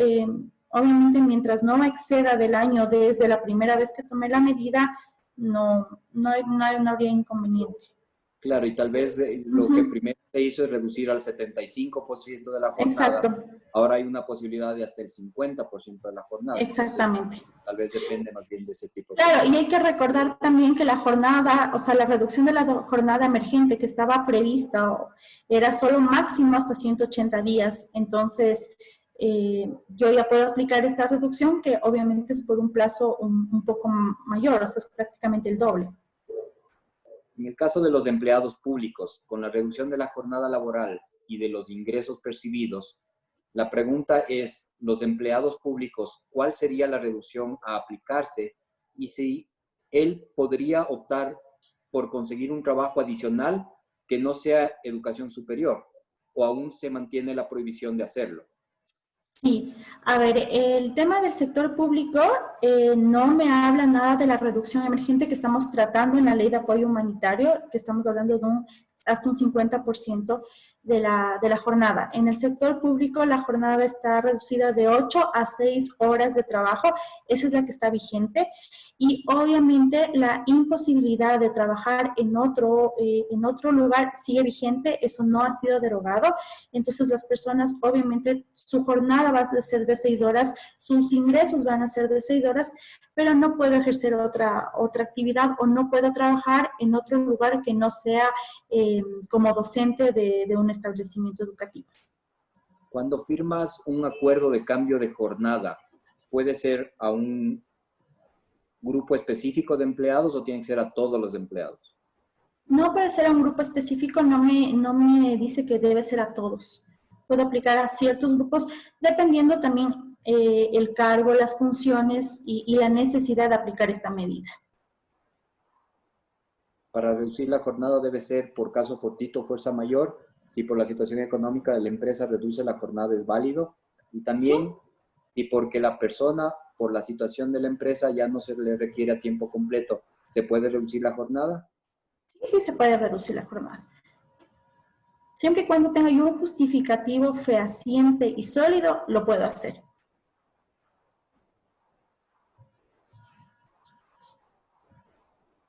obviamente mientras no exceda del año desde la primera vez que tomé la medida, no habría inconveniente. Claro, y tal vez lo que primero se hizo es reducir al 75% de la jornada. Exacto. Ahora hay una posibilidad de hasta el 50% de la jornada. Exactamente. Entonces, tal vez depende más bien de ese tipo de Claro, cosas. y hay que recordar también que la jornada, o sea, la reducción de la jornada emergente que estaba prevista era solo máximo hasta 180 días. Entonces, yo ya puedo aplicar esta reducción que obviamente es por un plazo un poco mayor, o sea, es prácticamente el doble. En el caso de los empleados públicos, con la reducción de la jornada laboral y de los ingresos percibidos, la pregunta es, los empleados públicos, ¿cuál sería la reducción a aplicarse? Y si él podría optar por conseguir un trabajo adicional que no sea educación superior, o aún se mantiene la prohibición de hacerlo. Sí, a ver, el tema del sector público no me habla nada de la reducción emergente que estamos tratando en la ley de apoyo humanitario, que estamos hablando de hasta un 50%. de la jornada. En el sector público la jornada está reducida de 8 a 6 horas de trabajo, esa es la que está vigente, y obviamente la imposibilidad de trabajar en otro lugar sigue vigente, eso no ha sido derogado, entonces las personas obviamente su jornada va a ser de 6 horas, sus ingresos van a ser de 6 horas, pero no puedo ejercer otra actividad o no puedo trabajar en otro lugar que no sea como docente de un establecimiento educativo. Cuando firmas un acuerdo de cambio de jornada, ¿puede ser a un grupo específico de empleados o tiene que ser a todos los empleados? No puede ser a un grupo específico, no me dice que debe ser a todos. Puedo aplicar a ciertos grupos dependiendo también el cargo, las funciones y la necesidad de aplicar esta medida. Para reducir la jornada debe ser por caso fortuito o fuerza mayor. Si por la situación económica de la empresa reduce la jornada es válido. Y también ¿Sí? si porque la persona por la situación de la empresa ya no se le requiere a tiempo completo, ¿se puede reducir la jornada? Sí se puede reducir la jornada. Siempre y cuando tenga yo un justificativo fehaciente y sólido, lo puedo hacer.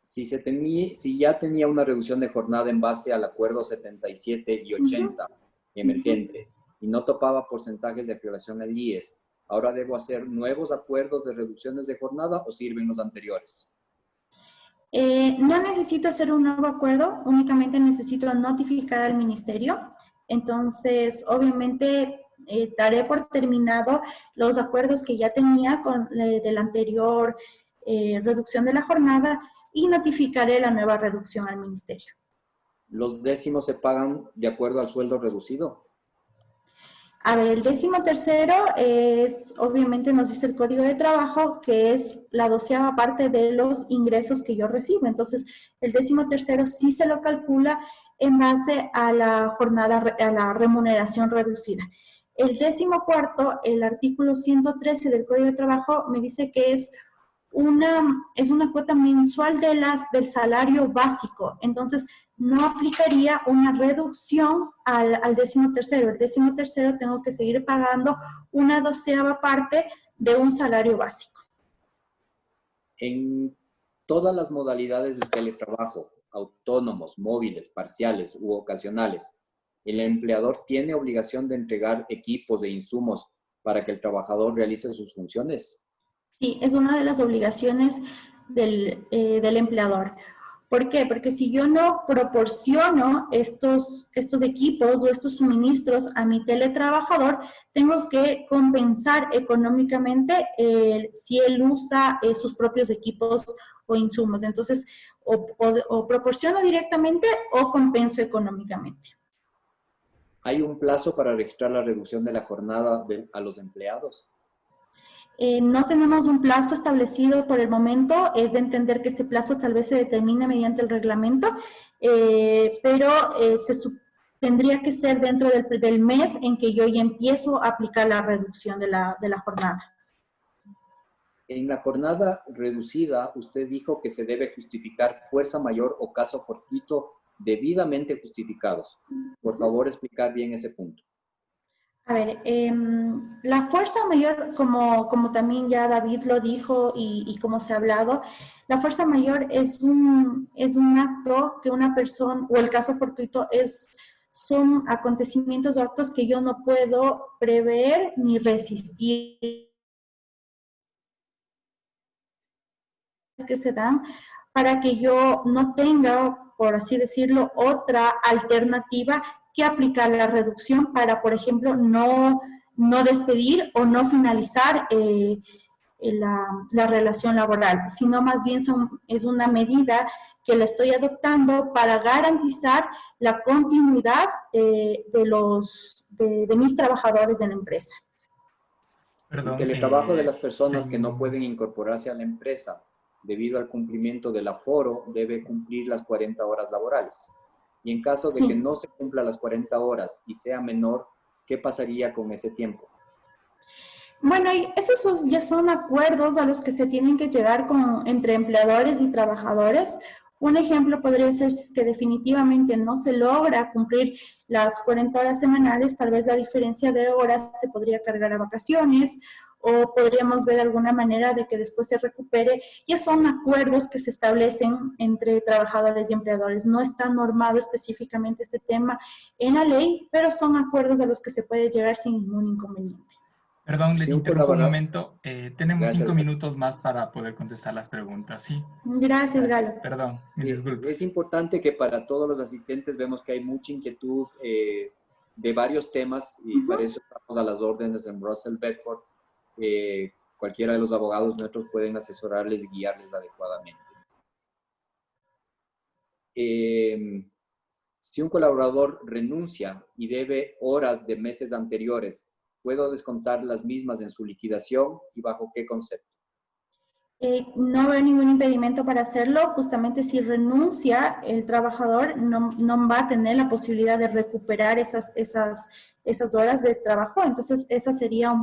Si ya tenía una reducción de jornada en base al acuerdo 77 y 80 emergente y no topaba porcentajes de aclaración al IES, ¿ahora debo hacer nuevos acuerdos de reducciones de jornada o sirven los anteriores? No necesito hacer un nuevo acuerdo, únicamente necesito notificar al ministerio. Entonces, obviamente, daré por terminado los acuerdos que ya tenía de la anterior reducción de la jornada y notificaré la nueva reducción al ministerio. ¿Los décimos se pagan de acuerdo al sueldo reducido? A ver, el 13º es, obviamente nos dice el Código de Trabajo, que es la 12ª parte de los ingresos que yo recibo. Entonces, el 13º sí se lo calcula en base a la jornada, a la remuneración reducida. El 14º, el artículo 113 del Código de Trabajo me dice que es una cuota mensual del salario básico. Entonces, no aplicaría una reducción al 13º. El 13º tengo que seguir pagando una 12ª parte de un salario básico. En todas las modalidades de teletrabajo, autónomos, móviles, parciales u ocasionales, ¿el empleador tiene obligación de entregar equipos e insumos para que el trabajador realice sus funciones? Sí, es una de las obligaciones del empleador. ¿Por qué? Porque si yo no proporciono estos equipos o estos suministros a mi teletrabajador, tengo que compensar económicamente si él usa sus propios equipos o insumos. Entonces, o proporciono directamente o compenso económicamente. ¿Hay un plazo para registrar la reducción de la jornada a los empleados? No tenemos un plazo establecido por el momento, es de entender que este plazo tal vez se determine mediante el reglamento, pero tendría que ser dentro del mes en que yo ya empiezo a aplicar la reducción de la jornada. En la jornada reducida, usted dijo que se debe justificar fuerza mayor o caso fortuito debidamente justificados. Por favor, explicar bien ese punto. A ver, la fuerza mayor, como también ya David lo dijo y como se ha hablado, la fuerza mayor es un acto que una persona, o el caso fortuito, son acontecimientos o actos que yo no puedo prever ni resistir, que se dan para que yo no tenga, por así decirlo, otra alternativa que aplicar la reducción para, por ejemplo, no despedir o no finalizar la relación laboral, sino más bien es una medida que la estoy adoptando para garantizar la continuidad de mis trabajadores en la empresa. Perdón, el teletrabajo de las personas sí. que no pueden incorporarse a la empresa debido al cumplimiento del aforo debe cumplir las 40 horas laborales. Y en caso de que no se cumpla las 40 horas y sea menor, ¿qué pasaría con ese tiempo? Bueno, y esos ya son acuerdos a los que se tienen que llegar entre empleadores y trabajadores. Un ejemplo podría ser si es que definitivamente no se logra cumplir las 40 horas semanales, tal vez la diferencia de horas se podría cargar a vacaciones o podríamos ver alguna manera de que después se recupere. Ya son acuerdos que se establecen entre trabajadores y empleadores. No está normado específicamente este tema en la ley, pero son acuerdos a los que se puede llegar sin ningún inconveniente. Perdón, les Si un interrumpo un colaborador, momento. Tenemos gracias. 5 minutos más para poder contestar las preguntas, ¿sí? Gracias, Galo. Perdón, mis disculpas. Es importante que para todos los asistentes vemos que hay mucha inquietud de varios temas y para eso estamos a las órdenes en Russell Bedford. Cualquiera de los abogados nuestros pueden asesorarles y guiarles adecuadamente. Si un colaborador renuncia y debe horas de meses anteriores, ¿puedo descontar las mismas en su liquidación y bajo qué concepto? No veo ningún impedimento para hacerlo. Justamente si renuncia, el trabajador no va a tener la posibilidad de recuperar esas horas de trabajo. Entonces, esa sería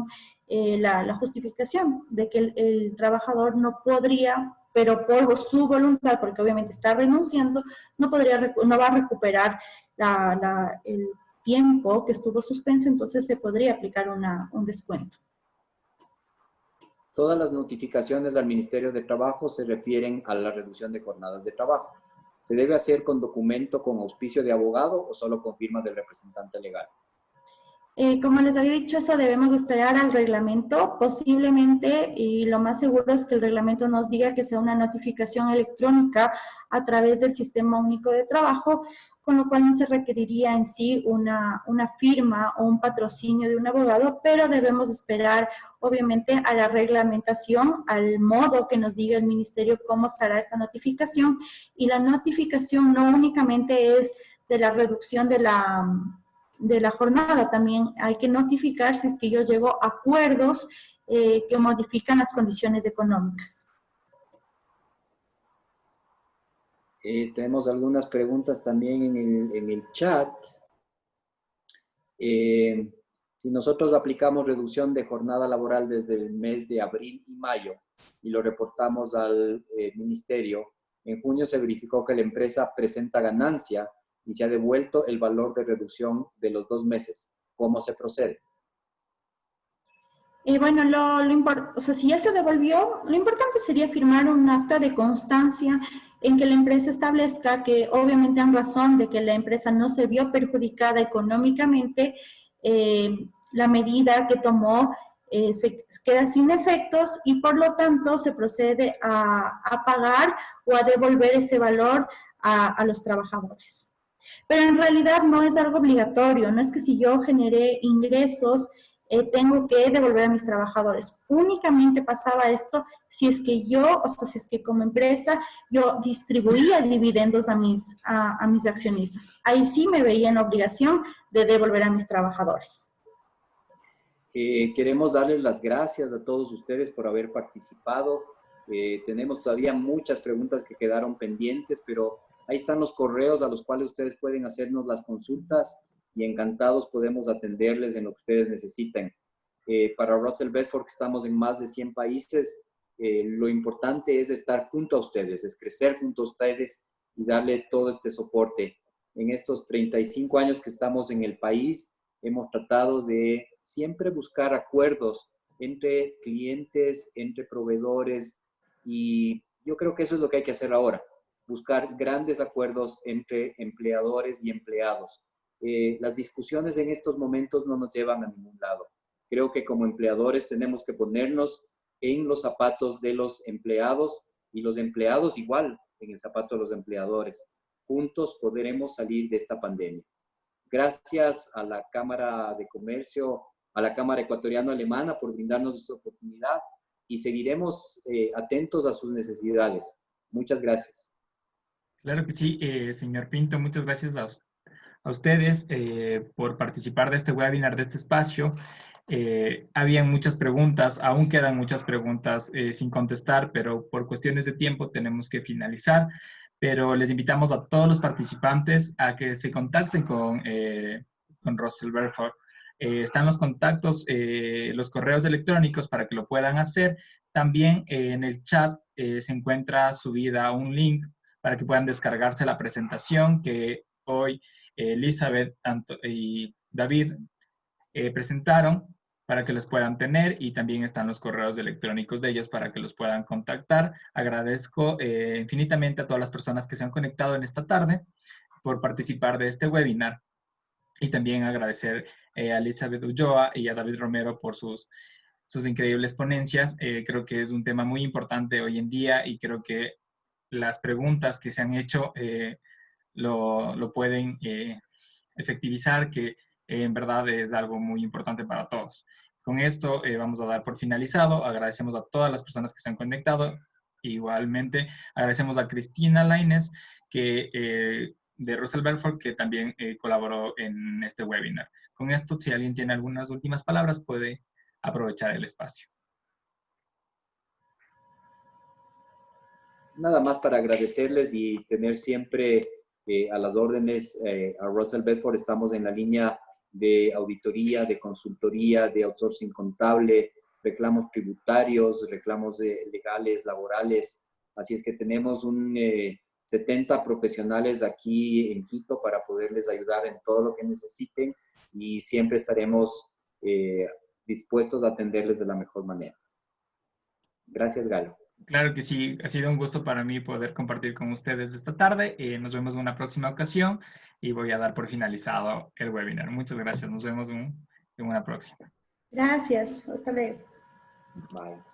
la justificación de que el trabajador no podría, pero por su voluntad, porque obviamente está renunciando, no va a recuperar el tiempo que estuvo suspenso, entonces se podría aplicar un descuento. Todas las notificaciones al Ministerio de Trabajo se refieren a la reducción de jornadas de trabajo. ¿Se debe hacer con documento con auspicio de abogado o solo con firma del representante legal? Como les había dicho, eso debemos esperar al reglamento. Posiblemente, y lo más seguro es que el reglamento nos diga que sea una notificación electrónica a través del Sistema Único de Trabajo, con lo cual no se requeriría en sí una firma o un patrocinio de un abogado, pero debemos esperar, obviamente, a la reglamentación, al modo que nos diga el Ministerio cómo será esta notificación. Y la notificación no únicamente es de la reducción de la jornada, también hay que notificar si es que yo llego a acuerdos que modifican las condiciones económicas. Tenemos algunas preguntas también en el chat. Si nosotros aplicamos reducción de jornada laboral desde el mes de abril y mayo y lo reportamos al ministerio, en junio se verificó que la empresa presenta ganancia y se ha devuelto el valor de reducción de los 2 meses. ¿Cómo se procede? Bueno, si ya se devolvió, lo importante sería firmar un acta de constancia en que la empresa establezca que obviamente en razón de que la empresa no se vio perjudicada económicamente, la medida que tomó se queda sin efectos y por lo tanto se procede a pagar o a devolver ese valor a los trabajadores. Pero en realidad no es algo obligatorio, no es que si yo generé ingresos tengo que devolver a mis trabajadores. Únicamente pasaba esto si es que si es que como empresa yo distribuía dividendos a mis accionistas. Ahí sí me veía en obligación de devolver a mis trabajadores. Queremos darles las gracias a todos ustedes por haber participado. Tenemos todavía muchas preguntas que quedaron pendientes, pero ahí están los correos a los cuales ustedes pueden hacernos las consultas y encantados podemos atenderles en lo que ustedes necesiten. Para Russell Bedford, que estamos en más de 100 países, lo importante es estar junto a ustedes, es crecer junto a ustedes y darle todo este soporte. En estos 35 años que estamos en el país, hemos tratado de siempre buscar acuerdos entre clientes, entre proveedores, y yo creo que eso es lo que hay que hacer ahora, buscar grandes acuerdos entre empleadores y empleados. Las discusiones en estos momentos no nos llevan a ningún lado. Creo que como empleadores tenemos que ponernos en los zapatos de los empleados y los empleados igual en el zapato de los empleadores. Juntos podremos salir de esta pandemia. Gracias a la Cámara de Comercio, a la Cámara Ecuatoriano-Alemana por brindarnos esta oportunidad y seguiremos atentos a sus necesidades. Muchas gracias. Claro que sí, señor Pinto, muchas gracias a ustedes por participar de este webinar, de este espacio. Habían muchas preguntas, aún quedan muchas preguntas sin contestar, pero por cuestiones de tiempo tenemos que finalizar. Pero les invitamos a todos los participantes a que se contacten con Russell Bedford. Están los contactos, los correos electrónicos para que lo puedan hacer. También en el chat se encuentra subida un link para que puedan descargarse la presentación que hoy Elizabeth y David presentaron, para que los puedan tener, y también están los correos electrónicos de ellos para que los puedan contactar. Agradezco infinitamente a todas las personas que se han conectado en esta tarde por participar de este webinar, y también agradecer a Elizabeth Ulloa y a David Romero por sus increíbles ponencias. Creo que es un tema muy importante hoy en día, y creo que las preguntas que se han hecho lo pueden efectivizar, que en verdad es algo muy importante para todos. Con esto vamos a dar por finalizado. Agradecemos a todas las personas que se han conectado. Igualmente agradecemos a Cristina Lainez, que de Russell Belfort, que también colaboró en este webinar. Con esto, si alguien tiene algunas últimas palabras, puede aprovechar el espacio. Nada más para agradecerles y tener siempre a las órdenes. A Russell Belfort estamos en la línea de auditoría, de consultoría, de outsourcing contable, reclamos tributarios, reclamos legales, laborales. Así es que tenemos 70 profesionales aquí en Quito para poderles ayudar en todo lo que necesiten, y siempre estaremos dispuestos a atenderles de la mejor manera. Gracias, Galo. Claro que sí, ha sido un gusto para mí poder compartir con ustedes esta tarde. Nos vemos en una próxima ocasión, y voy a dar por finalizado el webinar. Muchas gracias, nos vemos en una próxima. Gracias, hasta luego. Bye.